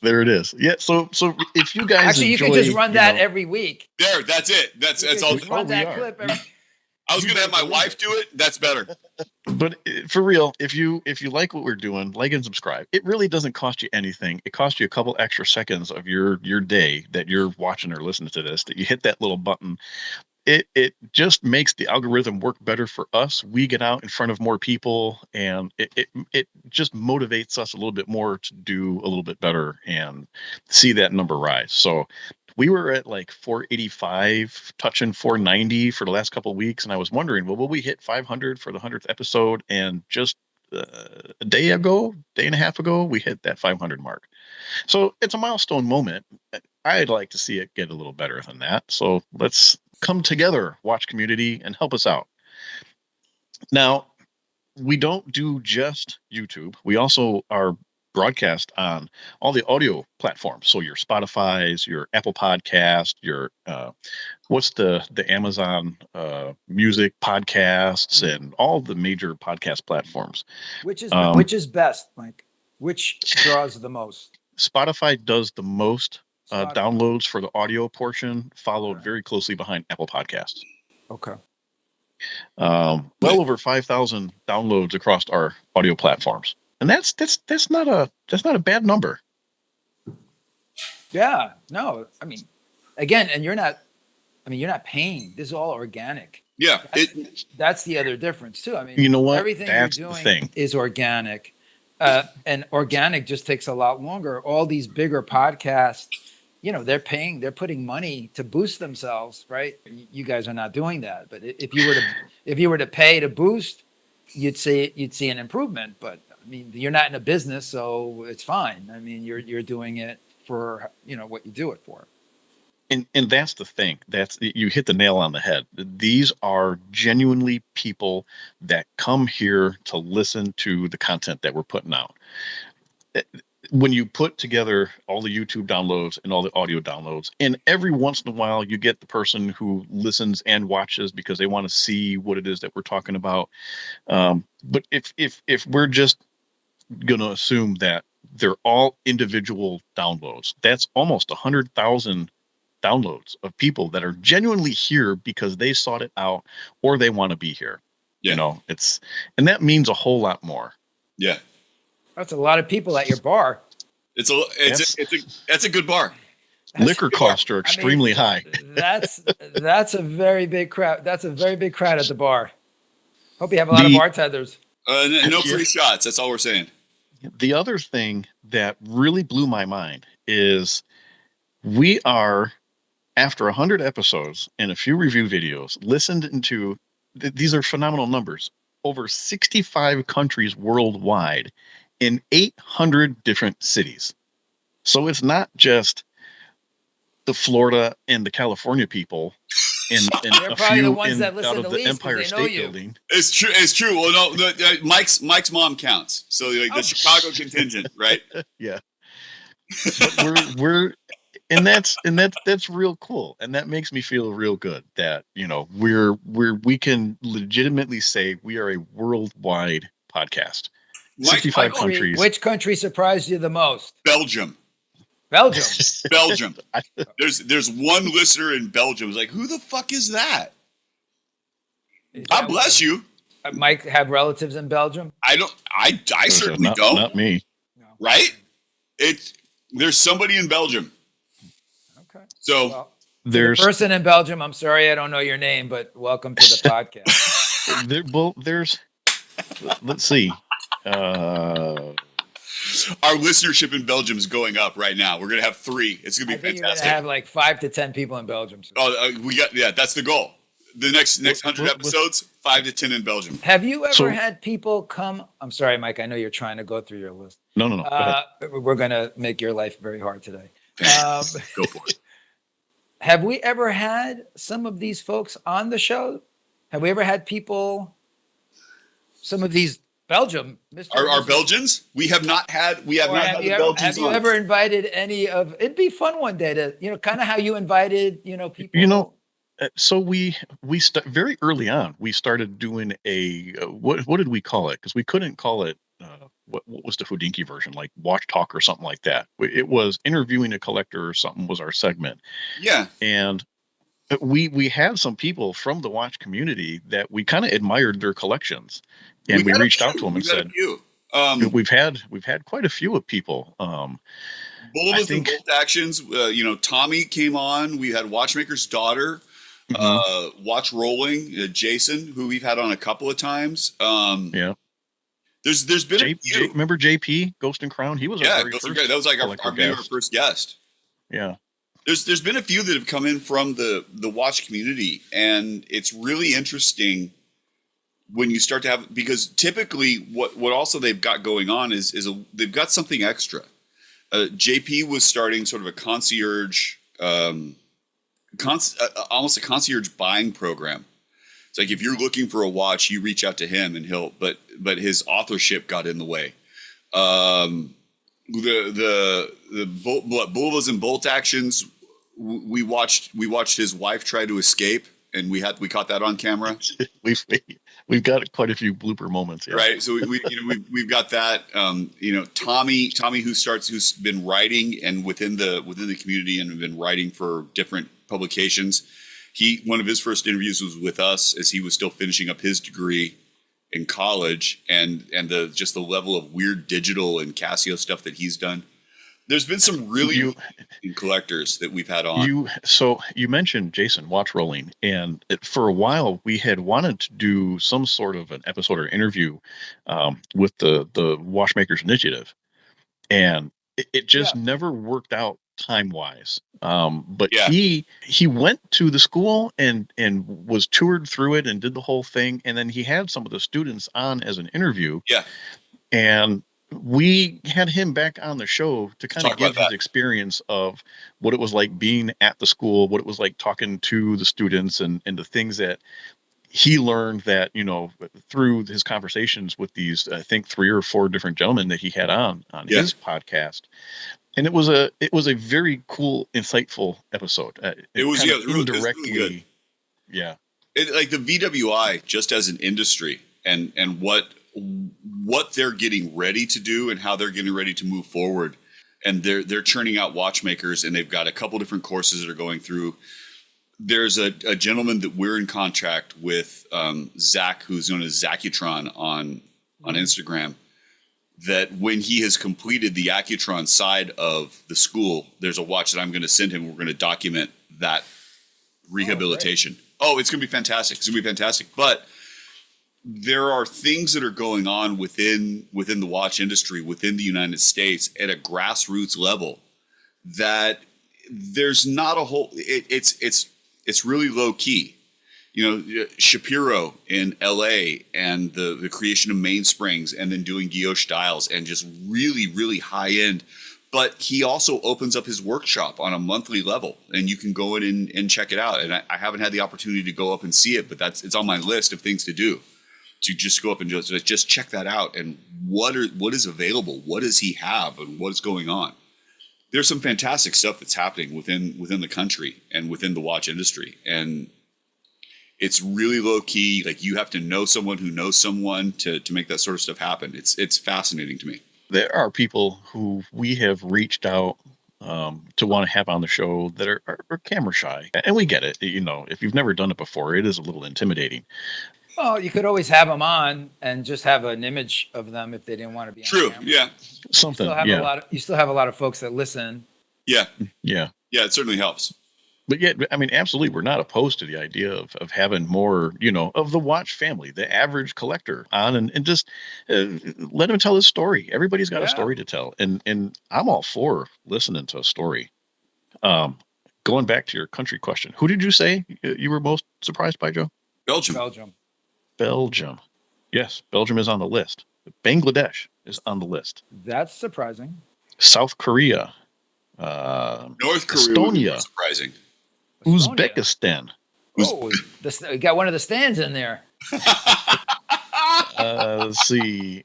There it is. Yeah. So if you guys actually, enjoy, you can just run that every week. There. That's it. That's all. Just run that clip. I was gonna have my wife do it. That's better. But for real, if you like what we're doing, like and subscribe. It really doesn't cost you anything. It costs you a couple extra seconds of your day that you're watching or listening to this. That you hit that little button. It just makes the algorithm work better for us. We get out in front of more people, and it just motivates us a little bit more to do a little bit better and see that number rise. So we were at like 485, touching 490 for the last couple of weeks, and I was wondering, well, will we hit 500 for the 100th episode? And just a day and a half ago, we hit that 500 mark. So it's a milestone moment. I'd like to see it get a little better than that. So let's come together, watch community, and help us out. Now, we don't do just YouTube. We also are broadcast on all the audio platforms. So your Spotify's, your Apple Podcast, your what's the Amazon music podcasts, and all the major podcast platforms. Which is best, Mike? Which draws the most? Spotify does the most downloads for the audio portion, followed very closely behind Apple Podcasts. Okay. Well over 5,000 downloads across our audio platforms, and that's not a bad number. Yeah. No. I mean, again, and you're not paying. This is all organic. Yeah. That's the other difference too. I mean, you know what? Everything that's you're doing the thing. is organic. And organic just takes a lot longer. All these bigger podcasts, they're putting money to boost themselves, right? You guys are not doing that. But if you were to pay to boost, you'd see an improvement. But I mean, you're not in a business, so it's fine. I mean, you're doing it for what you do it for. And that's the thing. You hit the nail on the head. These are genuinely people that come here to listen to the content that we're putting out. When you put together all the YouTube downloads and all the audio downloads, and every once in a while you get the person who listens and watches because they want to see what it is that we're talking about. But if we're just going to assume that they're all individual downloads, that's almost 100,000 downloads of people that are genuinely here because they sought it out or they want to be here. Yeah. And that means a whole lot more. Yeah. That's a lot of people at your bar. It's a good bar. Liquor costs are extremely high. That's a very big crowd. That's a very big crowd at the bar. Hope you have a lot of bartenders. No free shots. That's all we're saying. The other thing that really blew my mind is we are, after 100 episodes and a few review videos, listened into, these are phenomenal numbers, over 65 countries worldwide in 800 different cities. So it's not just the Florida and the California people and a few the ones that out listen of to the Empire State Building. It's true. It's true. Well, no, Mike's mom counts. So like the Chicago contingent, right? Yeah. But we're and that's real cool, and that makes me feel real good that we can legitimately say we are a worldwide podcast. 65 countries. Which country surprised you the most? Belgium. Belgium. There's one listener in Belgium who's like, who the fuck is that? God bless you. Mike have relatives in Belgium? I certainly don't. Not me. No. Right? There's somebody in Belgium. Okay. So To the there's person in Belgium, I'm sorry I don't know your name, but welcome to the podcast. there's let's see. Uh, Our listenership in Belgium is going up right now. We're gonna have 3. It's gonna I be think you're gonna fantastic. have like 5 to 10 people in Belgium. Oh, that's the goal. The next 100 What- episodes, 5 to 10 in Belgium. Have you ever So- had people come? I'm sorry, Mike. I know you're trying to go through your list. no. Go ahead. We're gonna make your life very hard today. Go for it. Have we ever had some of these folks on the show? Have we ever had people? Some of these Belgium, Mr. Our Belgians, we have not had. We have Or not have had you the ever, Belgians have you on. ever invited any of? It'd be fun one day to kind of how you invited people. So we very early on we started doing a what did we call it? Because we couldn't call it what was the Houdinki version, like Watch Talk or something like that. It was interviewing a collector or something was our segment. Yeah. And we had some people from the watch community that we kind of admired their collections, and we reached out to them and said, we've had quite a few of people. Bulbas and Bolt Actions. Tommy came on. We had Watchmaker's Daughter, Watch Rolling, Jason, who we've had on a couple of times. Yeah. There's been a few. Remember JP Ghost and Crown? He was our very first. That was like our first guest. Yeah. There's been a few that have come in from the watch community, and it's really interesting when you start to have, because typically what also they've got going on is they've got something extra. JP was starting sort of a concierge, almost a concierge buying program. It's like if you're looking for a watch, you reach out to him, and but his authorship got in the way. The Bulbas and Bolt Actions, we watched his wife try to escape, and we caught that on camera. We've got quite a few blooper moments, yeah. Right? So we've got that. Tommy who's been writing and within the community and been writing for different publications. One of his first interviews was with us as he was still finishing up his degree in college, and the level of weird digital and Casio stuff that he's done. There's been some really collectors that we've had on. So you mentioned Jason Watch Rolling, and for a while we had wanted to do some sort of an episode or interview with the Watchmakers Initiative, and it just never worked out time-wise. But he went to the school and was toured through it and did the whole thing, and then he had some of the students on as an interview. Yeah, and we had him back on the show to kind of give his experience of what it was like being at the school, what it was like talking to the students, and the things that he learned that, through his conversations with these, I think 3 or 4 different gentlemen that he had on his podcast. And it was a very cool, insightful episode. It was indirectly, really good. Yeah. Like the VWI, just as an industry, and what they're getting ready to do and how they're getting ready to move forward, and they're churning out watchmakers, and they've got a couple different courses that are going through. There's a gentleman that we're in contract with, Zach, who's known as Zacutron on Instagram, that when he has completed the Accutron side of the school, there's a watch that I'm going to send him. We're going to document that rehabilitation. It's going to be fantastic. It's going to be fantastic. But there are things that are going on within the watch industry, within the United States, at a grassroots level, that there's not a whole. It's really low key. Shapiro in LA and the creation of mainsprings, and then doing guilloche dials, and just really, really high end. But he also opens up his workshop on a monthly level, and you can go in and check it out. And I haven't had the opportunity to go up and see it, but it's on my list of things to do, to just go up and just check that out. And what is available? What does he have? And what is going on? There's some fantastic stuff that's happening within the country and within the watch industry. And it's really low key. Like, you have to know someone who knows someone to make that sort of stuff happen. It's fascinating to me. There are people who we have reached out to want to have on the show that are camera shy, and we get it. If you've never done it before, it is a little intimidating. Well, you could always have them on and just have an image of them if they didn't want to be on True. camera. Yeah. Something. You still have a lot of folks that listen. Yeah. Yeah. Yeah. It certainly helps. But yet, I mean, absolutely, we're not opposed to the idea of having more, of the watch family, the average collector on and just let him tell his story. Everybody's got a Yeah. story to tell. And I'm all for listening to a story. Going back to your country question, who did you say you were most surprised by, Joe? Belgium. Belgium. Yes, Belgium is on the list. Bangladesh is on the list. That's surprising. South Korea. North Korea would be more Estonia. surprising. Estonia. Uzbekistan. Oh, we got one of the stands in there. Let's see.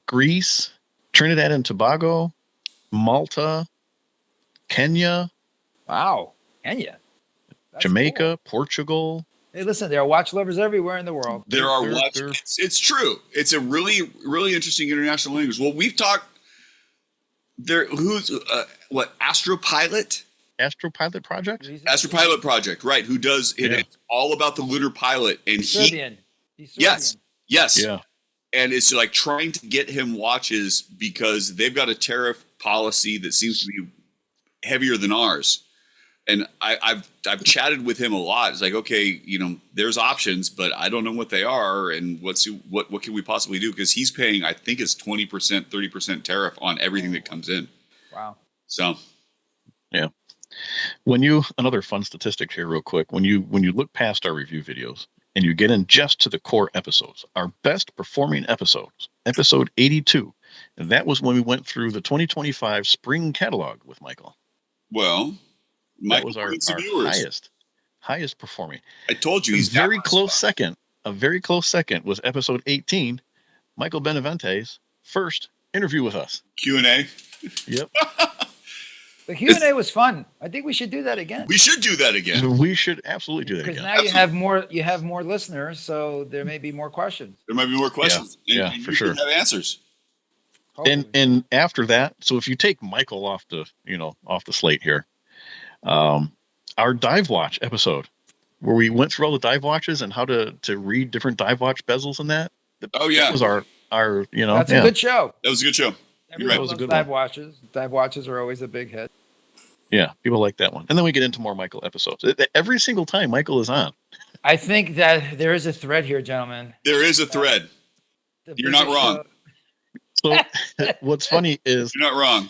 Greece, Trinidad and Tobago, Malta, Kenya, Wow. Kenya. That's Jamaica, cool. Portugal. Hey, listen, there are watch lovers everywhere in the world. There are They're- watch. they're- It's true. It's a really, really interesting international language. Well, we've talked there. Who's what? Astropilot? Astropilot Project? Astropilot Project, right? Who does it? Yeah. It's all about the lunar pilot, and Serbian. He's Serbian. yes, Yeah. and it's like trying to get him watches because they've got a tariff policy that seems to be heavier than ours. And I've chatted with him a lot. It's like, okay, there's options, but I don't know what they are, and what can we possibly do? Because he's paying, I think it's 20%, 30% tariff on everything that comes in. Wow. So, Yeah. Another fun statistic here real quick, when you look past our review videos and you get in just to the core episodes, our best performing episodes, episode 82, and that was when we went through the 2025 spring catalog with Michael. well, That Michael was our brings the viewers. highest performing. I told you A he's very down on close spot. second. A very close second was episode 18, Michael Benavente's first interview with us. Q&A. Yep. The Q&A was fun. I think we should do that again. We should do that again. We should absolutely do that Because again. now you have more listeners, so there may be more questions. There might be more questions. Yeah, and for you sure. can have answers. And after that, so if you take Michael off the slate here, our dive watch episode where we went through all the dive watches and how to read different dive watch bezels and that. Oh yeah, That was our That's a good show. that was a good show. Everyone That was a loves good dive one. watches. Dive watches are always a big hit. Yeah, people like that one. And then we get into more Michael episodes. Every single time Michael is on. I think that there is a thread here, gentlemen. There is a thread. The You're not biggest wrong. show- So what's funny is You're not wrong.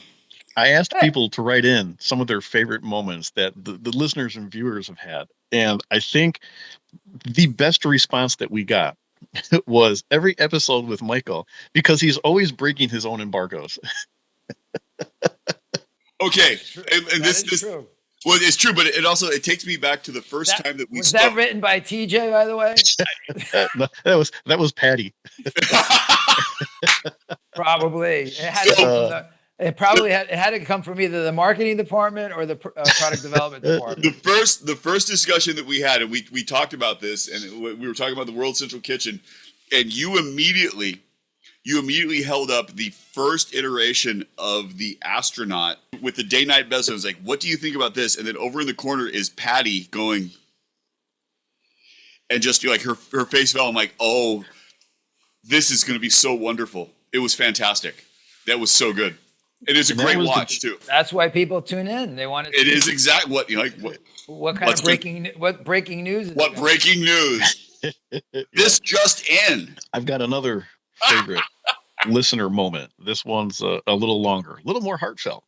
I asked people to write in some of their favorite moments that the listeners and viewers have had. And I think the best response that we got was every episode with Michael, because he's always breaking his own embargoes. Okay, and That this is true. well, it's true, but it takes me back to the first time that we Was spoke. that written by TJ, by the way? that was Patty. Probably. It had to come from it had to come from either the marketing department or the product development department. The first discussion that we had, and we talked about this, and we were talking about the World Central Kitchen, and you immediately held up the first iteration of the astronaut with the day-night bezel. I was like, what do you think about this? And then over in the corner is Patty going, and just like her face fell. I'm like, oh, this is going to be so wonderful. It was fantastic. That was so good. And it's a great watch too. That's why people tune in. They want to. It is exactly what What kind of breaking news? Is what breaking news? This just in. I've got another favorite listener moment. This one's a little longer, a little more heartfelt.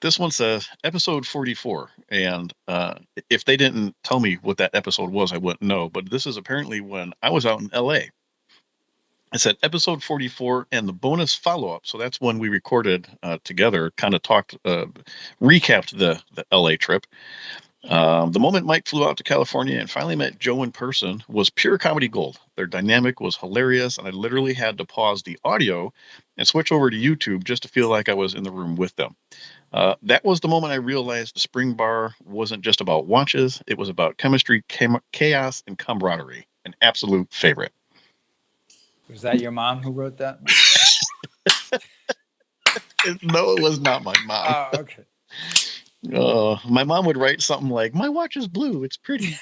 This one says episode 44. And if they didn't tell me what that episode was, I wouldn't know. But this is apparently when I was out in LA. I said episode 44 and the bonus follow-up. So that's when we recorded together, kind of recapped the LA trip. The moment Mike flew out to California and finally met Joe in person was pure comedy gold. Their dynamic was hilarious, and I literally had to pause the audio and switch over to YouTube just to feel like I was in the room with them. That was the moment I realized the Spring Bar wasn't just about watches. It was about chemistry, chaos, and camaraderie. An absolute favorite. Was that your mom who wrote that? No, it was not my mom. Oh, okay. My mom would write something like, "My watch is blue. It's pretty."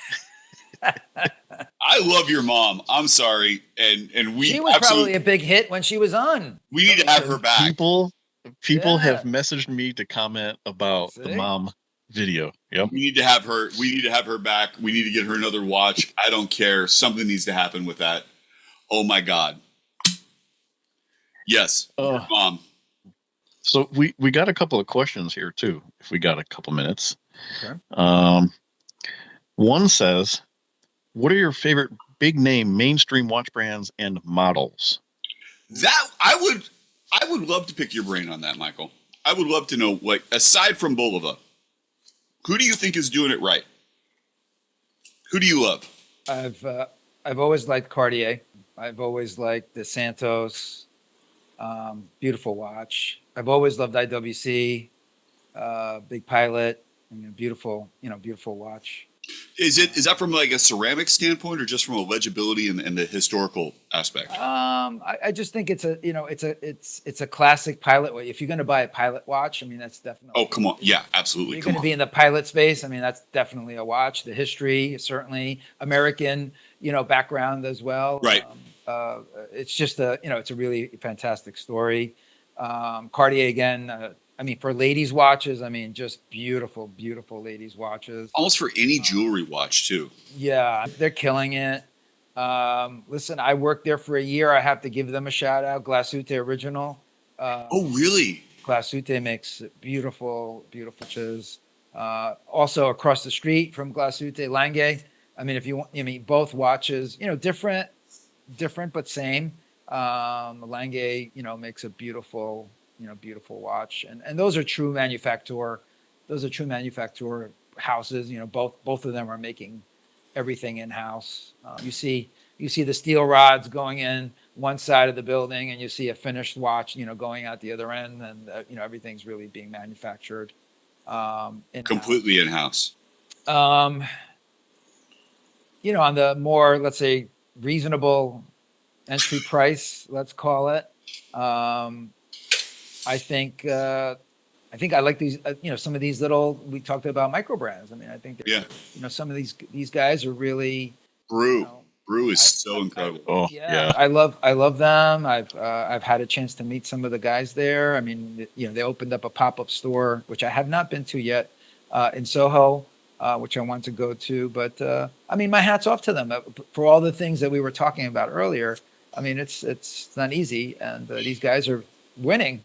I love your mom. I'm sorry, and we She was probably a big hit when she was on. we need to have her back. People Yeah. have messaged me to comment about the See? mom video. Yep. We need to have her. We need to have her back. We need to get her another watch. I don't care. Something needs to happen with that. Oh my God. Yes, Mom. So we got a couple of questions here too, if we got a couple minutes. Okay. One says, what are your favorite big name mainstream watch brands and models? That I would love to pick your brain on that, Michael. I would love to know, like, aside from Bulova, who do you think is doing it right? Who do you love? I've always liked Cartier. I've always liked the Santos. Beautiful watch. I've always loved IWC. Big Pilot. Beautiful watch. Is that from like a ceramic standpoint or just from a legibility and the historical aspect? I just think it's a classic Pilot way. If you're going to buy a Pilot watch, that's definitely. Oh, come on. Yeah, absolutely. You're going to be in the Pilot space. That's definitely a watch. The history, certainly American, background as well. Right. It's just it's a really fantastic story. Cartier again. For ladies' watches, just beautiful, beautiful ladies' watches. Almost for any jewelry watch too. Yeah, they're killing it. Listen, I worked there for a year. I have to give them a shout out. Glashütte Original. Oh, really? Glashütte makes beautiful, beautiful watches. Also across the street from Glashütte, Lange. If you want, both watches, different but same. Lange, makes a beautiful watch, and those are true manufacturer. Those are true manufacturer houses. Both of them are making everything in house. You see the steel rods going in one side of the building, and you see a finished watch, going out the other end, and everything's really being manufactured. Completely in house. On the more, let's say, reasonable entry price, let's call it. I think I like these, some of these little, we talked about micro brands. I think, some of these guys are really. Brew is so incredible. Yeah. I love them. I've had a chance to meet some of the guys there. They opened up a pop-up store, which I have not been to yet, in Soho, which I want to go to. But my hat's off to them for all the things that we were talking about earlier. It's not easy, and these guys are winning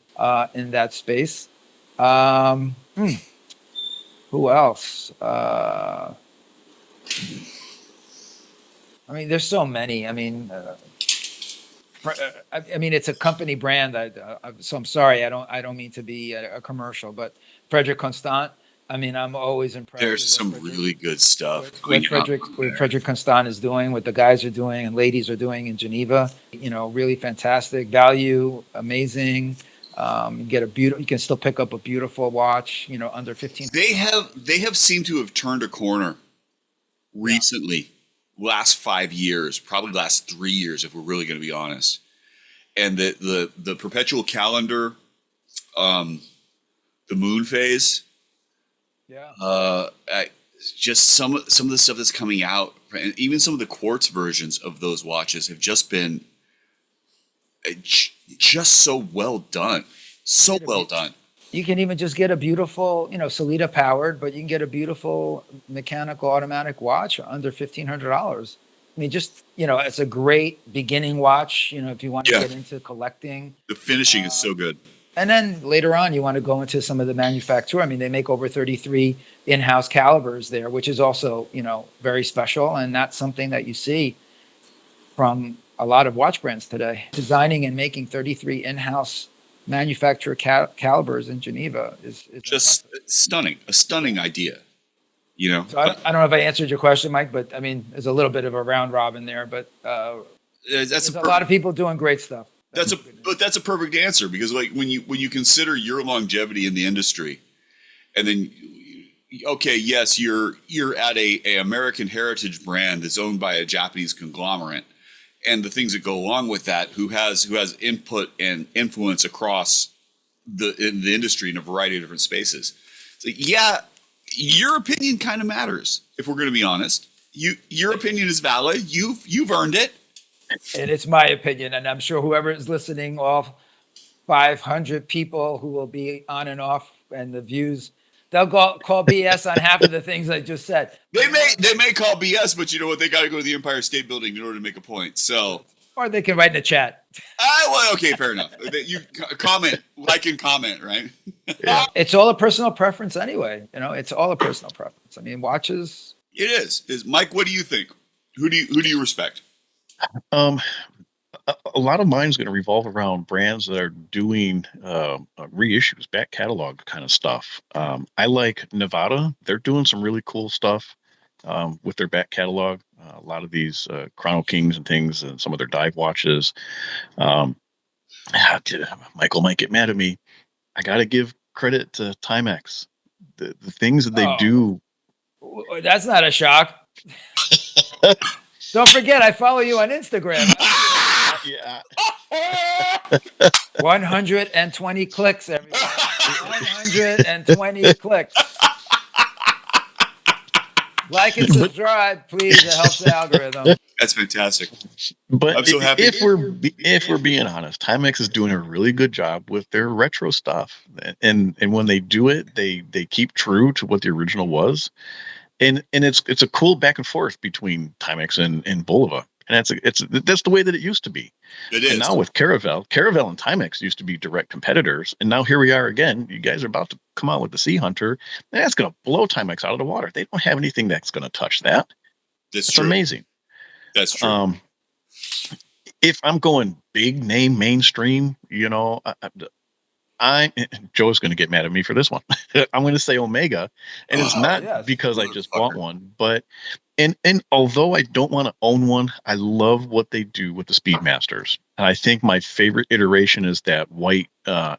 in that space. Who else? There's so many. It's a company brand. So I'm sorry. I don't mean to be a commercial, but Frederic Constant. I'm always impressed. There's some really good stuff. What Frederic Constant is doing, what the guys are doing and ladies are doing in Geneva. Really fantastic value, amazing. You can still pick up a beautiful watch. Under 15. They have seemed to have turned a corner recently. Last 5 years, probably last 3 years, if we're really going to be honest. And the perpetual calendar, the moon phase. Yeah. Just some of the stuff that's coming out, and even some of the quartz versions of those watches have just been just so well done. So well done. You can even just get a beautiful, Solita powered, but you can get a beautiful mechanical automatic watch under $1,500. It's a great beginning watch, if you want to get into collecting. The finishing is so good. And then later on, you want to go into some of the manufacture. They make over 33 in-house calibers there, which is also, very special. And that's something that you see from a lot of watch brands today. Designing and making 33 in-house manufacturer calibers in Geneva is just stunning. A stunning idea. So I don't know if I answered your question, Mike, but there's a little bit of a round robin there. But there's a lot of people doing great stuff. That's a perfect answer, because like when you consider your longevity in the industry, and then yes, you're at a American heritage brand that's owned by a Japanese conglomerate, and the things that go along with that, who has input and influence across the industry in a variety of different spaces. So your opinion kind of matters, if we're going to be honest. Your opinion is valid. You've earned it. And it's my opinion, and I'm sure whoever is listening, all 500 people who will be on and off, and the views they'll call BS on half of the things I just said. They may call BS, but you know what? They got to go to the Empire State Building in order to make a point. So, Or they can write in the chat. well, okay, fair enough. You comment, like, and comment, right? Yeah. It's all a personal preference anyway. It's all a personal preference. I mean, watches. It is. Mike, what do you think? Who do you respect? A lot of mine's going to revolve around brands that are doing reissues, back catalog kind of stuff. I like Nevada. They're doing some really cool stuff with their back catalog. A lot of these Chrono Kings and things, and some of their dive watches. Michael might get mad at me. I got to give credit to Timex. The things that they do. That's not a shock. Don't forget, I follow you on Instagram. Yeah. 120 clicks, everybody. 120 clicks. Like and subscribe, please. It helps the algorithm. That's fantastic. But I'm so happy. if we're being honest, Timex is doing a really good job with their retro stuff, and when they do it, they keep true to what the original was, and it's a cool back and forth between Timex and Bulova, and that's the way that it used to be. It is. And now with Caravel and Timex used to be direct competitors, and now here we are again. You guys are about to come out with the Sea Hunter, and that's going to blow Timex out of the water. They don't have anything that's going to touch that. That's true. Amazing. That's true. If I'm going big name mainstream, Joe's going to get mad at me for this one. I'm going to say Omega, and it's not because I just bought one, but and although I don't want to own one, I love what they do with the Speedmasters. And I think my favorite iteration is that white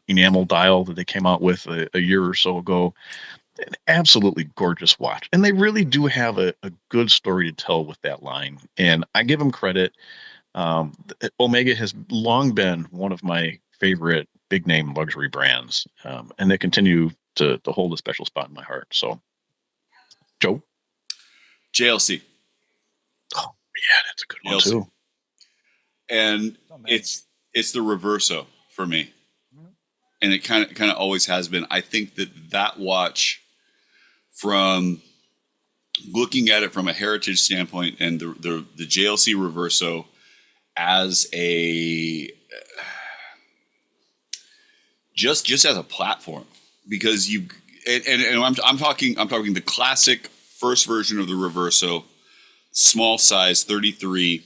enamel dial that they came out with a year or so ago. An absolutely gorgeous watch, and they really do have a good story to tell with that line, and I give them credit. Omega has long been one of my favorite big name luxury brands, and they continue to hold a special spot in my heart. So, Joe? JLC. Oh yeah, that's a good one too. And it's the Reverso for me, and it kind of always has been. I think that watch, from looking at it from a heritage standpoint, and the JLC Reverso as a just as a platform, because I'm talking the classic first version of the Reverso, small size 33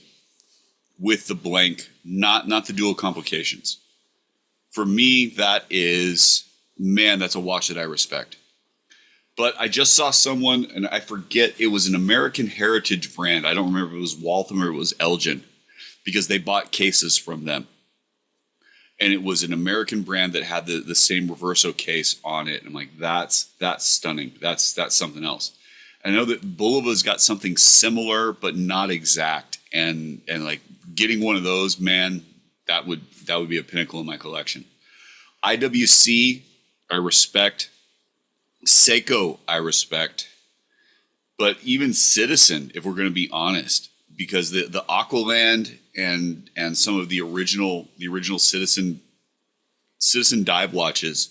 with the blank, not the dual complications. For me, that's a watch that I respect. But I just saw someone, and I forget, it was an American heritage brand. I don't remember if it was Waltham or it was Elgin, because they bought cases from them. And it was an American brand that had the same Reverso case on it. And I'm like, that's stunning. That's something else. I know that Bulova's got something similar, but not exact. And like getting one of those, man, that would be a pinnacle in my collection. IWC, I respect. Seiko, I respect. But even Citizen, if we're going to be honest, because the Aqualand and some of the original Citizen dive watches,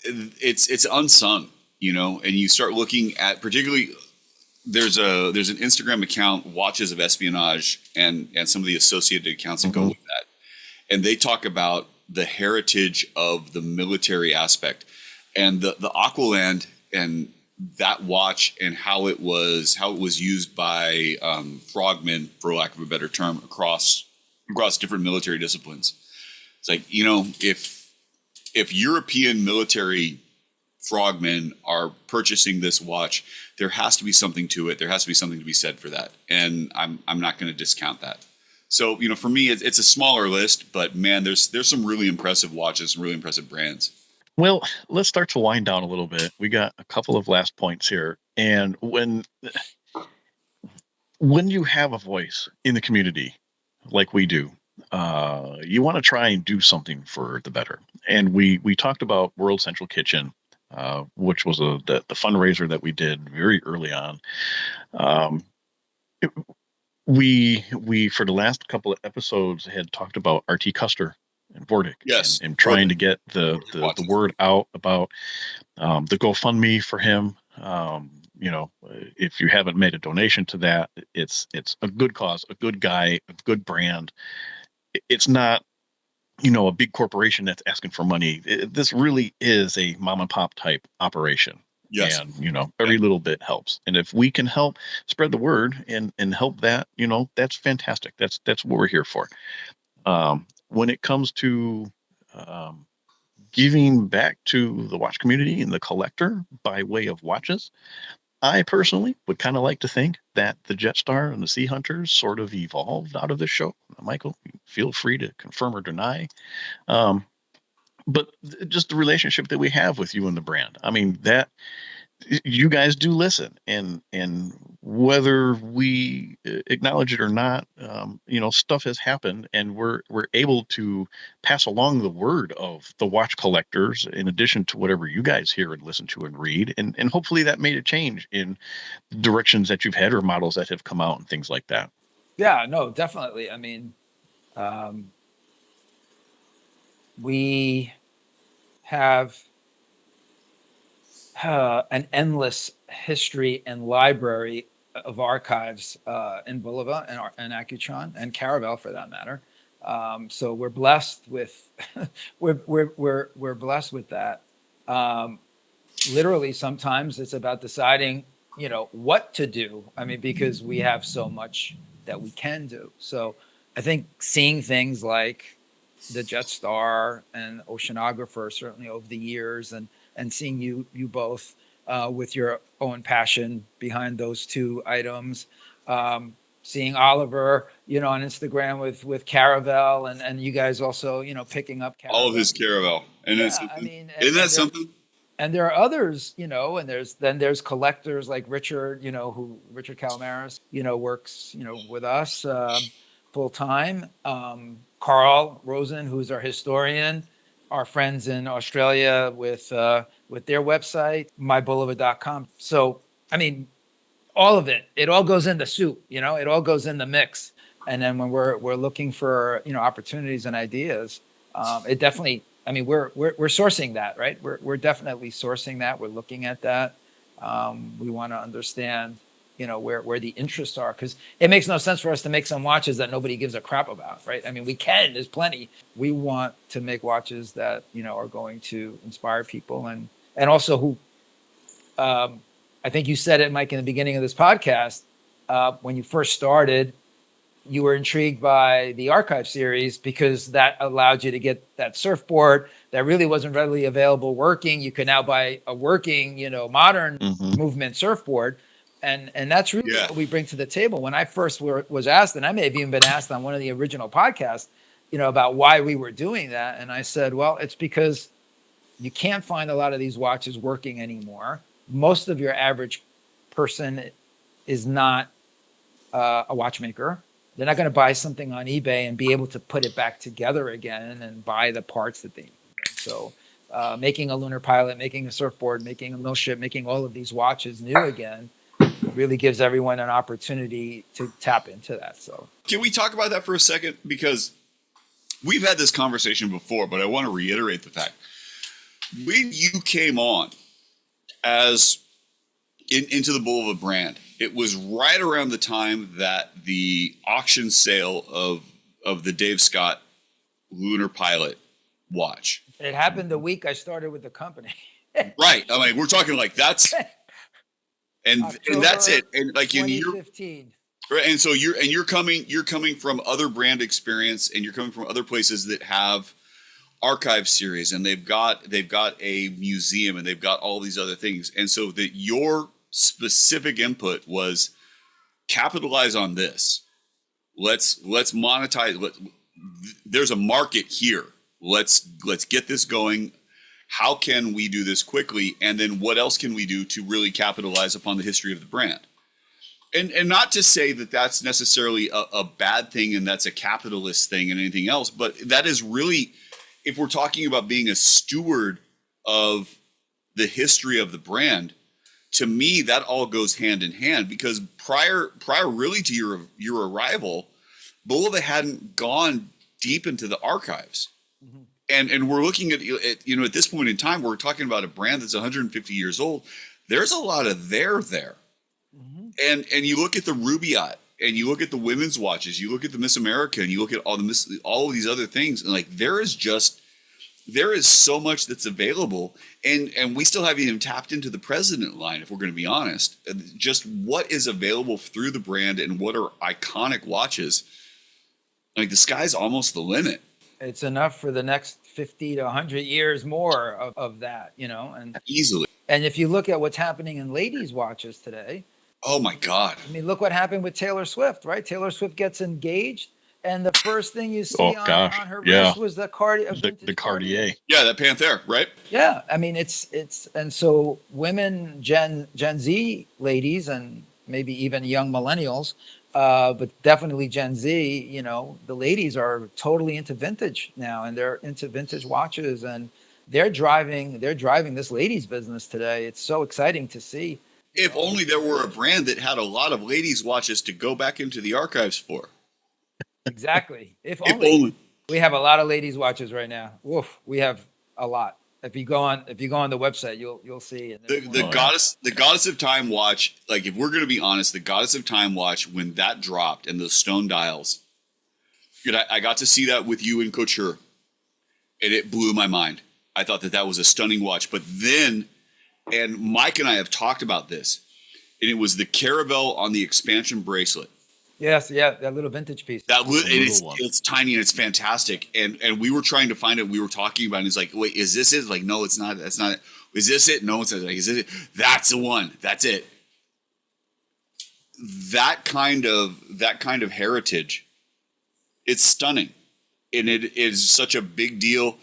it's unsung, and you start looking at, particularly, there's an Instagram account, Watches of Espionage, and some of the associated accounts that go with that, and they talk about the heritage of the military aspect, and the Aqualand and that watch, and how it was used by frogmen, for lack of a better term, across different military disciplines. It's like, if European military frogmen are purchasing this watch, there has to be something to it. There has to be something to be said for that, and I'm not going to discount that. So, for me, it's a smaller list, but man, there's some really impressive watches, some really impressive brands. Well, let's start to wind down a little bit. We got a couple of last points here. And when you have a voice in the community like we do, you want to try and do something for the better. And we talked about World Central Kitchen, which was the fundraiser that we did very early on. We for the last couple of episodes had talked about RT Custer Vortic, Yes, and trying to get the Watches. word out about the GoFundMe for him. If you haven't made a donation to that, it's a good cause, a good guy, a good brand. It's not, a big corporation that's asking for money. This really is a mom and pop type operation. Yes. And, every little bit helps. And if we can help spread the word and help that, that's fantastic. That's what we're here for. When it comes to um, giving back to the watch community and the collector by way of watches, I personally would kind of like to think that the Jetstar and the Sea Hunters sort of evolved out of this show. Michael, feel free to confirm or deny. Um, but just the relationship that we have with you and the brand. I mean, that you guys do listen, and whether we acknowledge it or not, stuff has happened, and we're able to pass along the word of the watch collectors in addition to whatever you guys hear and listen to and read, and hopefully that made a change in directions that you've had or models that have come out and things like that. Yeah, no, definitely. I mean, we have an endless history and library of archives in Bulova and Accutron and Caravel for that matter. So we're blessed with we're blessed with that. Literally, sometimes it's about deciding, what to do. I mean, because we have so much that we can do. So I think seeing things like the Jetstar and Oceanographer certainly over the years, and seeing you both with your own passion behind those two items. Seeing Oliver, on Instagram with Caravel, and you guys also, picking up Caravel. All of his Caravel. And Yeah, it's, I mean, isn't that something? And there are others, and there's collectors like Richard, who Richard Calamaris, works, with us full time. Carl Rosen, who's our historian, our friends in Australia with their website, mybulova.com. So, I mean, all of it all goes in the soup, it all goes in the mix. And then when we're looking for, opportunities and ideas, it definitely, I mean, we're sourcing that, right? We're definitely sourcing that. We're looking at that. We want to understand, where the interests are, because it makes no sense for us to make some watches that nobody gives a crap about, right? I mean, there's plenty. We want to make watches that, are going to inspire people and also who, I think you said it, Mike, in the beginning of this podcast, when you first started, you were intrigued by the archive series because that allowed you to get that surfboard that really wasn't readily available working. You could now buy a working, modern movement surfboard. And that's really what we bring to the table. When I first was asked, and I may have even been asked on one of the original podcasts, about why we were doing that. And I said, well, it's because you can't find a lot of these watches working anymore. Most of your average person is not a watchmaker. They're not going to buy something on eBay and be able to put it back together again and buy the parts that they need. So making a lunar pilot, making a surfboard, making a mill ship, making all of these watches new again really gives everyone an opportunity to tap into that. So can we talk about that for a second? Because we've had this conversation before, but I want to reiterate the fact. When you came on as into the Bulova brand, it was right around the time that the auction sale of the Dave Scott Lunar Pilot watch. It happened the week I started with the company. Right. I mean, we're talking like that's and that's it. And like in 2015. And so you're coming from other brand experience, and you're coming from other places that have archive series, and they've got a museum, and they've got all these other things. And so that your specific input was capitalize on this. Let's monetize. There's a market here. Let's get this going. How can we do this quickly? And then what else can we do to really capitalize upon the history of the brand? And not to say that that's necessarily a bad thing and that's a capitalist thing and anything else, but that is really, if we're talking about being a steward of the history of the brand, to me, that all goes hand in hand, because prior really to your arrival, Bulova hadn't gone deep into the archives. Mhm. And we're looking at, at this point in time, we're talking about a brand that's 150 years old. There's a lot of there. Mhm. And you look at the Rubaiyat, and you look at the women's watches, you look at the Miss America, and you look at all of these other things, and like there is so much that's available, and we still haven't even tapped into the president line, if we're going to be honest. Just what is available through the brand and what are iconic watches. Like the sky's almost the limit. It's enough for the next 50 to 100 years more of that, Easily. and if you look at what's happening in ladies' watches today, Oh my God. I mean, look what happened with Taylor Swift, right? Taylor Swift gets engaged, and the first thing you see Oh on gosh, her yeah, wrist was the Cartier, a the vintage Cartier. Cartier. Yeah, that Panther, right? Yeah, I mean, it's and so women, Gen Z ladies, and maybe even young millennials, but definitely Gen Z. The ladies are totally into vintage now, and they're into vintage watches, and they're driving this ladies business today. It's so exciting to see. If only there were a brand that had a lot of ladies' watches to go back into the archives for. Exactly. If If only. only. We have a lot of ladies watches right now. Woof, we have a lot. If you go on the website, you'll see. And The, there's the more. goddess of time watch, like if we're going to be honest, the goddess of time watch, when that dropped and those stone dials, I got to see that with you in Couture, and it blew my mind. I thought that was a stunning watch. But then, and Mike and I have talked about this, and it was the Caravelle on the expansion bracelet. Yes, yeah, that little vintage piece. It's tiny and it's fantastic. And we were trying to find it. We were talking about it. And it's like, wait, is this it? Like, no, it's not. That's not it. Is this it? No, it's not. Like, is this it? That's the one. That's it. That kind of heritage, it's stunning, and it is such a big deal.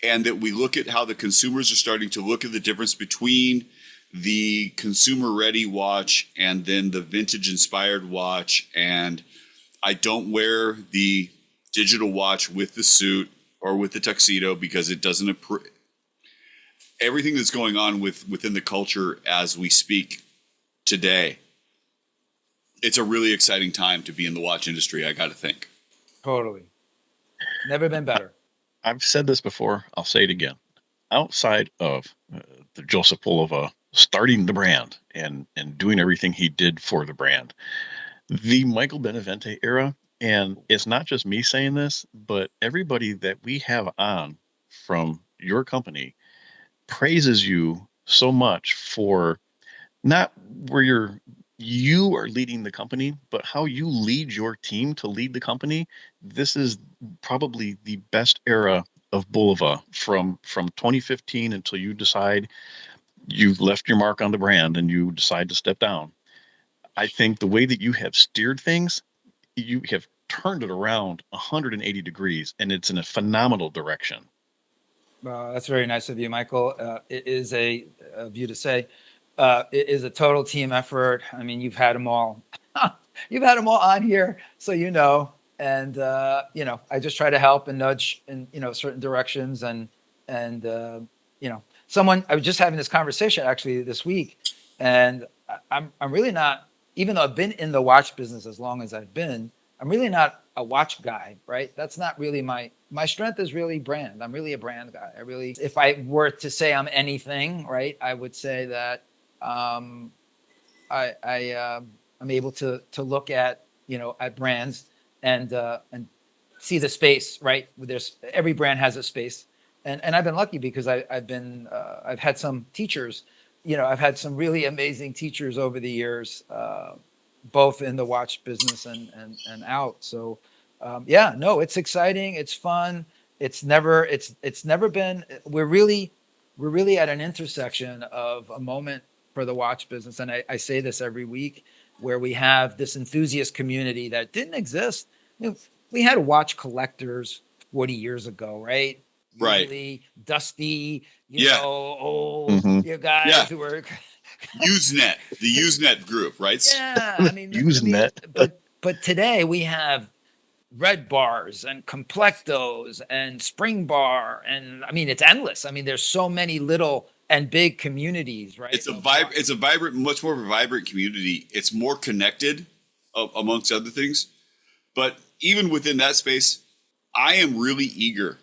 And that we look at how the consumers are starting to look at the difference between the consumer ready watch and then the vintage inspired watch. And I don't wear the digital watch with the suit or with the tuxedo because it doesn't everything that's going on within the culture as we speak today. It's a really exciting time to be in the watch industry, I got to think. Totally. Never been better. I've said this before. I'll say it again. Outside of the Joseph Bulova starting the brand and doing everything he did for the brand, the Michael Benavente era, and it's not just me saying this, but everybody that we have on from your company praises you so much for not where you are leading the company, but how you lead your team to lead the company. This is probably the best era of Bulova from 2015 until you decide you've left your mark on the brand and you decide to step down. I think the way that you have steered things, you have turned it around 180 degrees, and it's in a phenomenal direction. That's very nice of you, Michael. It is of you to say. It is a total team effort. I mean, you've had them all. You've had them all on here, so And I just try to help and nudge in certain directions. Someone I was just having this conversation actually this week, and I'm really not. Even though I've been in the watch business as long as I've been, I'm really not a watch guy, right? That's not really my strength is really brand. I'm really a brand guy. If I were to say I'm anything, right, I would say that um, I'm able to look at at brands and see the space, right? There's every brand has a space, and I've been lucky because I've had some teachers, I've had some really amazing teachers over the years, both in the watch business and out. So yeah, no, it's exciting, it's fun. It's never been. We're really at an intersection of a moment for the watch business, and I say this every week, where we have this enthusiast community that didn't exist. We had watch collectors 40 years ago, right? Right. Usually dusty, Yeah. old Mhm. guys Yeah. who were The Usenet group, right? yeah. Usenet. But today we have red bars and complectos and spring bar, and it's endless. There's so many little and big communities, right? It's a vibrant, much more of a vibrant community. It's more connected, amongst other things. But even within that space, I am really eager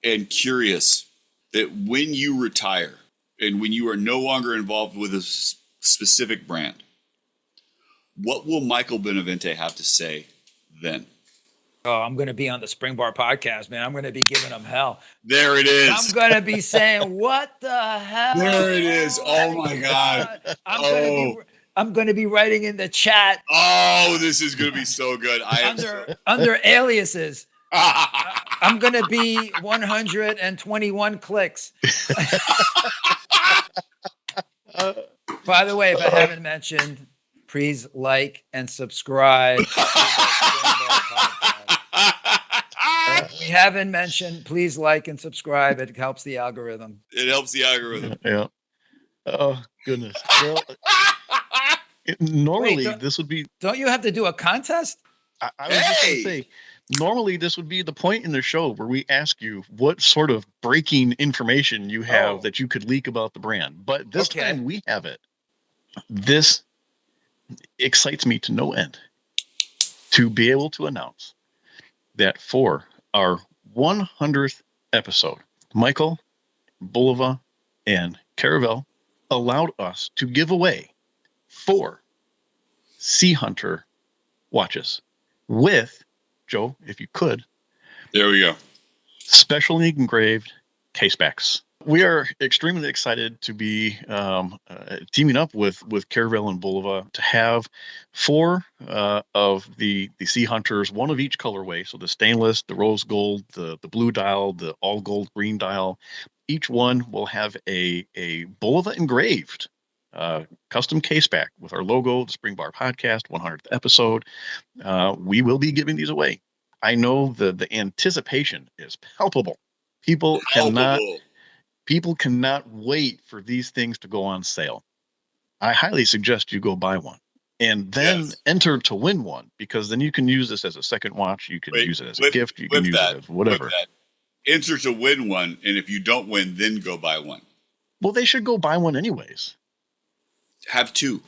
and curious that when you retire and when you are no longer involved with a specific brand, what will Michael Benavente have to say then? Oh, I'm going to be on the Spring Bar podcast, man. I'm going to be giving them hell. There it is. I'm going to be saying, what the hell? There it is. Oh my God. I'm going to be writing in the chat. Oh, this is going to be so good. Under aliases. I'm going to be 121 clicks. By the way, if I haven't mentioned, please like and subscribe to the Spring Bar podcast. If we haven't mentioned, please like and subscribe. It helps the algorithm. It helps the algorithm. Yeah. Oh goodness. Well, normally Wait, this would be. Don't you have to do a contest? I was just going to say. Normally, this would be the point in the show where we ask you what sort of breaking information you have that you could leak about the brand. But this time we have it. This excites me to no end to be able to announce that for our 100th episode, Michael, Bulova, and Caravel allowed us to give away 4 Sea Hunter watches with, Joe, if you could. There we go. Specially engraved case backs. We are extremely excited to be teaming up with Caravel and Bulova to have 4 of the Sea Hunters, 1 of each colorway. So the stainless, the rose gold, the blue dial, the all gold green dial. Each one will have a Bulova engraved custom case back with our logo, the Spring Bar Podcast, 100th episode. We will be giving these away. I know the anticipation is palpable. People cannot wait for these things to go on sale. I highly suggest you go buy one and then enter to win one, because then you can use this as a second watch. You can use it as a gift. You can use it as whatever. Enter to win one, and if you don't win, then go buy one. Well, they should go buy one anyways. Have 2.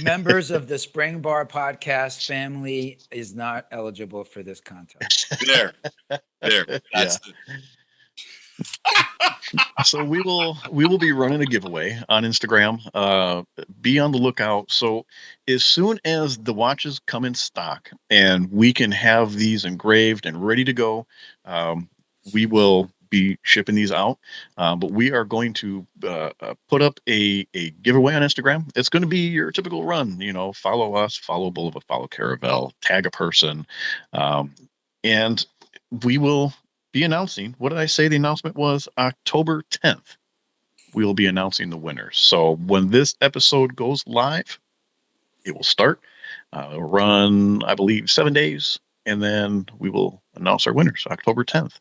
Members of the Spring Bar Podcast family is not eligible for this contest. There. That's So we will be running a giveaway on Instagram. Be on the lookout. So as soon as the watches come in stock and we can have these engraved and ready to go, we will be shipping these out. But we are going to put up a giveaway on Instagram. It's going to be your typical run. Follow us, follow Bulova, follow Caravel, tag a person, and we will be announcing. What did I say? The announcement was October 10th. We will be announcing the winners. So when this episode goes live, it will start. It'll run, I believe, 7 days, and then we will announce our winners October 10th.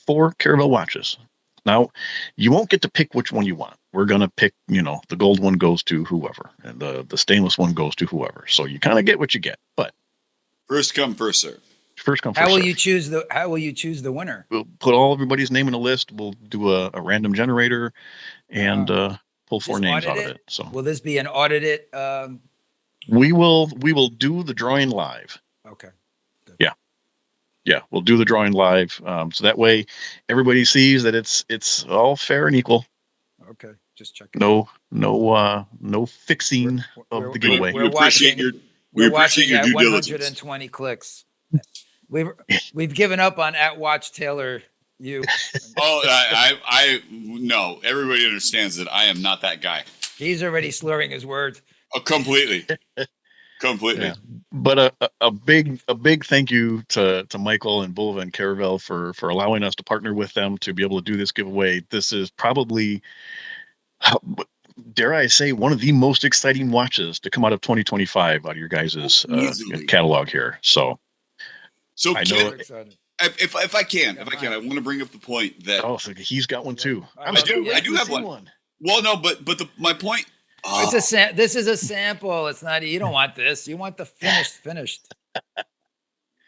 4 Caravel watches. Now, you won't get to pick which one you want. We're going to pick, the gold one goes to whoever, and the stainless one goes to whoever. So you kind of get what you get, but first come, first serve. First come, first How will serve. you choose the winner? We'll put everybody's name in a list. We'll do a random generator and pull 4 names out of it. So will this be an audited? We will do the drawing live. Okay. Good. Yeah, we'll do the drawing live. So that way everybody sees that it's all fair and equal. Okay, just checking. No fixing of the giveaway. We appreciate your We're watching your at due 120 clicks. We've given up on @Watch Taylor. You. Oh, I no. Everybody understands that I am not that guy. He's already slurring his words. Oh, completely. Yeah. But a big thank you to Michael and Bulova and Caravel for allowing us to partner with them to be able to do this giveaway. This is probably, dare I say, one of the most exciting watches to come out of 2025 out of your guys' catalog here. So I know. If I can, I want to bring up the point that so he's got one too. I do have one. Well, no, but my point. This is a sample. It's not. You don't want this. You want the finished.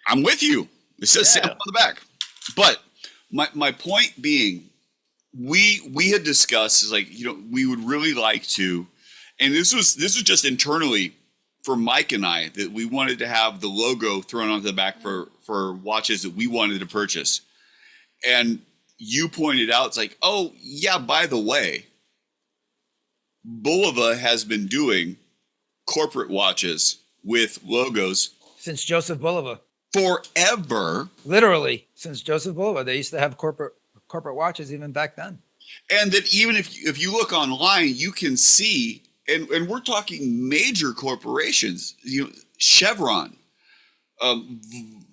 I'm with you. It says sample on the back. But my point being, we had discussed is we would really like to, and this was just internally for Mike and I, that we wanted to have the logo thrown onto the back for watches that we wanted to purchase. And you pointed out, it's like, oh yeah, by the way, Bulova has been doing corporate watches with logos Since Joseph Bulova, forever. literally since Joseph Bulova, they used to have corporate watches even back then. And that even if you look online, you can see, and we're talking major corporations, Chevron,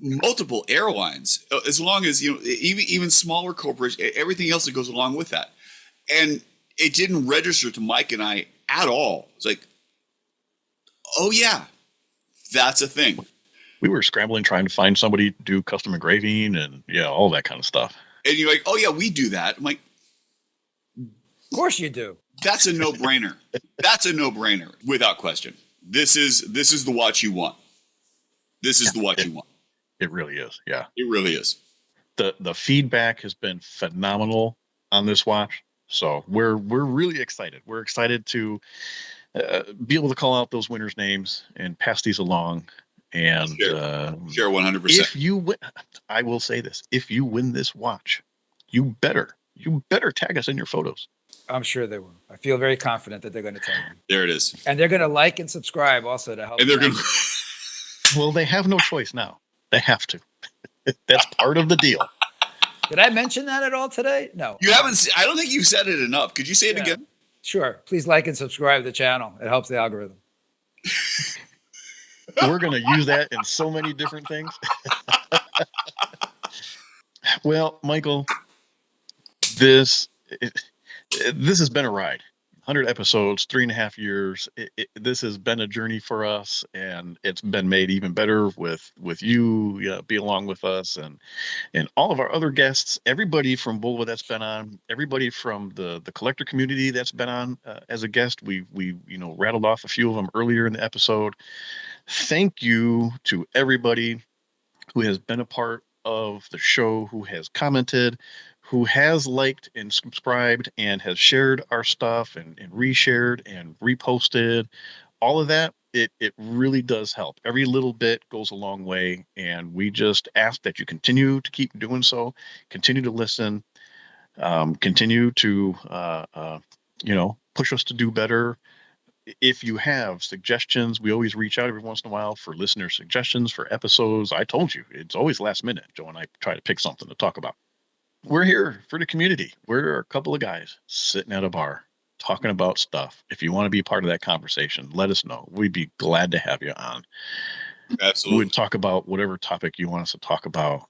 multiple airlines, as long as, even smaller corporations, everything else that goes along with that. And it didn't register to Mike and I at all. It's like, oh yeah, that's a thing. We were scrambling trying to find somebody to do custom engraving and all that kind of stuff. And you're like, oh yeah, we do that. I'm like, Of course you do. that's a no-brainer. That's a no-brainer, without question. This is the watch you want. This is the watch you want. It really is. Yeah. It really is. The feedback has been phenomenal on this watch. So we're really excited. We're excited to be able to call out those winners' names and pass these along. And Sure, 100%. if you win, I will say this: if you win this watch, you better tag us in your photos. I'm sure they will. I feel very confident that they're going to tell you. There it is. And they're going to like and subscribe also to help. And they're going to. Well, they have no choice now. They have to. That's part of the deal. Did I mention that at all today? No. You haven't. I don't think you've said it enough. Could you say it Yeah. again? Sure. Please like and subscribe to the channel. It helps the algorithm. We're going to use that in so many different things. Well, Michael, this has been a ride. 100 episodes, 3.5 years. This has been a journey for us, and it's been made even better with you be along with us and all of our other guests. Everybody from Bulova that's been on, everybody from the collector community that's been on as a guest. We rattled off a few of them earlier in the episode. Thank you to everybody who has been a part of the show, who has commented, who has liked and subscribed and has shared our stuff and reshared and reposted. All of that, it really does help. Every little bit goes a long way, and we just ask that you continue to keep doing so, continue to listen, continue to push us to do better. If you have suggestions, we always reach out every once in a while for listener suggestions for episodes. I told you, it's always last minute. Joe and I try to pick something to talk about. We're here for the community. We're a couple of guys sitting at a bar talking about stuff. If you want to be part of that conversation, let us know. We'd be glad to have you on. Absolutely. We'd talk about whatever topic you want us to talk about,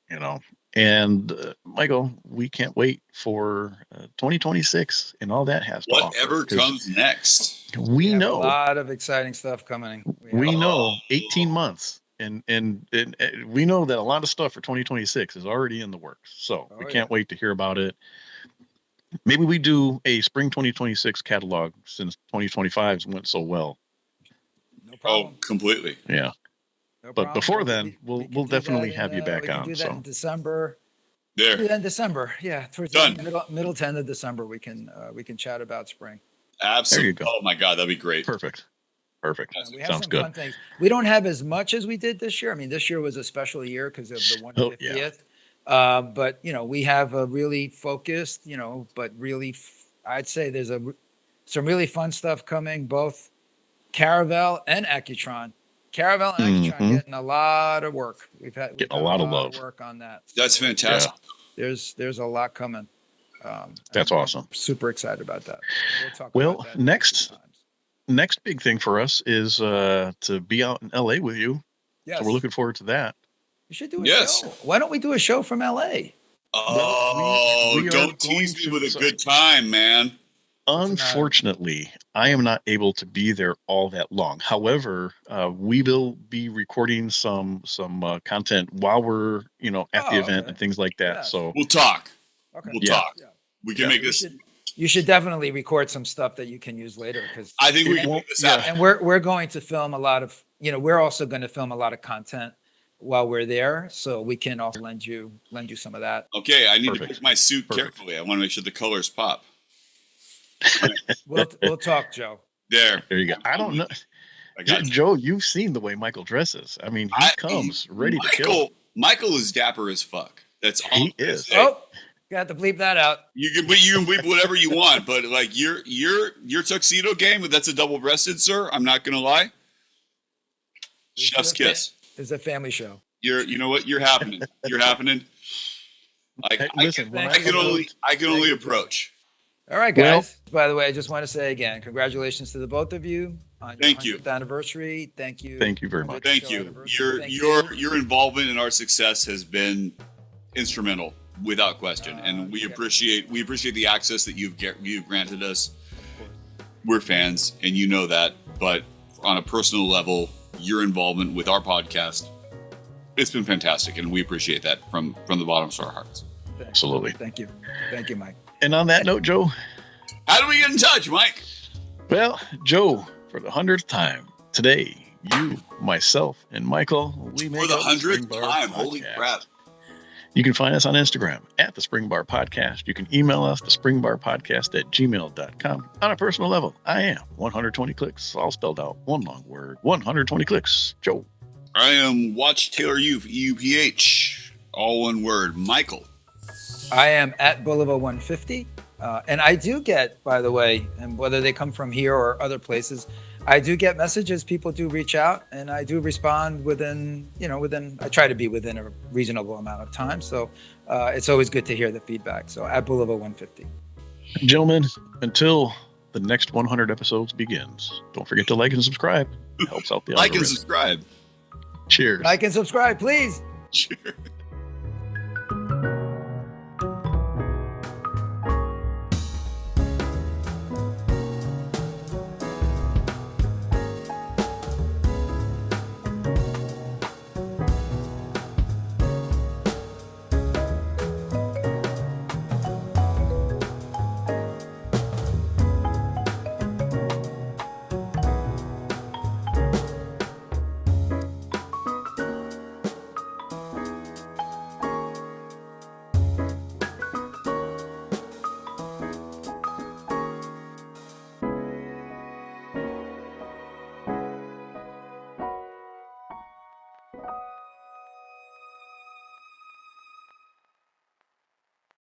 And Michael, we can't wait for 2026 and all that has to offer. Whatever comes next. We have know a lot of exciting stuff coming. we know 18 months. And we know that a lot of stuff for 2026 is already in the works. So we can't wait to hear about it. Maybe we do a spring 2026 catalog since 2025 went so well. No problem. Oh, completely. Yeah. No But problem. before We then, can we'll do definitely that have you back we can on. do that in December. There. Do that in December. Yeah. Towards Done. the middle to end of December, we can chat about spring. Absolutely. There you go. Oh my God, that'd be great. Perfect. We have Sounds some good. fun things. We don't have as much as we did this year. I mean, this year was a special year because of the 150th. But we have a really focused, but really, I'd say there's some really fun stuff coming, both Caravel and Accutron. Caravel and Accutron getting a lot of work. We've had a lot of love. work on that. That's fantastic. There's a lot coming. That's awesome. Super excited about that. We'll talk Well, about that next big thing for us is to be out in LA with you. Yes. So we're looking forward to that. We should do a Yes. show. Why don't we do a show from LA? Oh, we are don't going tease me to- with a good time, man. Unfortunately, I am not able to be there all that long. However, we will be recording some content while we're at the event and things like that. Yeah. So We'll talk. Okay. We'll Yeah. talk. Yeah. We can make this. You should definitely record some stuff that you can use later because I think we can make this happen. and we're going to film a lot of we're also going to film a lot of content while we're there, so we can also lend you some of that. Okay, I need to Perfect. pick my suit Perfect. carefully. I want to make sure the colors pop. We'll talk, Joe. There. there you go. I don't know, I got you. Joe. You've seen the way Michael dresses. I mean, he comes ready to kill. Michael is dapper as fuck. That's all He I'm gonna is. say. Oh, Got to bleep that out. You can bleep whatever you want, but like your tuxedo game, that's a double-breasted, sir. I'm not gonna lie. Chef's kiss. It's a family show. You know what? You're happening. You're happening. Hey, listen, when I can only approach. All right, guys. By the way, I just want to say again, congratulations to the both of you on your Thank you. 100th anniversary. Thank you. Thank you very much. Thank you. Your involvement in our success has been instrumental, without question, and we appreciate the access that you've granted us. We're fans, and you know that. But on a personal level, your involvement with our podcast, it's been fantastic, and we appreciate that from the bottom of our hearts. Absolutely. Thank you, Mike. And on that note, Joe. How do we get in touch, Mike? Well, Joe, for the 100th time today, you, myself, and Michael, we make For the up 100th Spring Bar time. Holy Podcast. crap. You can find us on Instagram at the Spring Bar Podcast. You can email us, thespringbarpodcast@gmail.com. On a personal level, I am 120 clicks, all spelled out, one long word, 120 clicks. Joe. I am Watch Taylor Youth, EUPH, all one word. Michael. I am at Boulevard 150. And I do get, by the way, and whether they come from here or other places, I do get messages. People do reach out, and I do respond within, I try to be within a reasonable amount of time. So it's always good to hear the feedback. So at Boulevard 150. Gentlemen, until the next 100 episodes begins, don't forget to like and subscribe. It helps out the Like and algorithm. subscribe. Cheers. Like and subscribe, please. Cheers.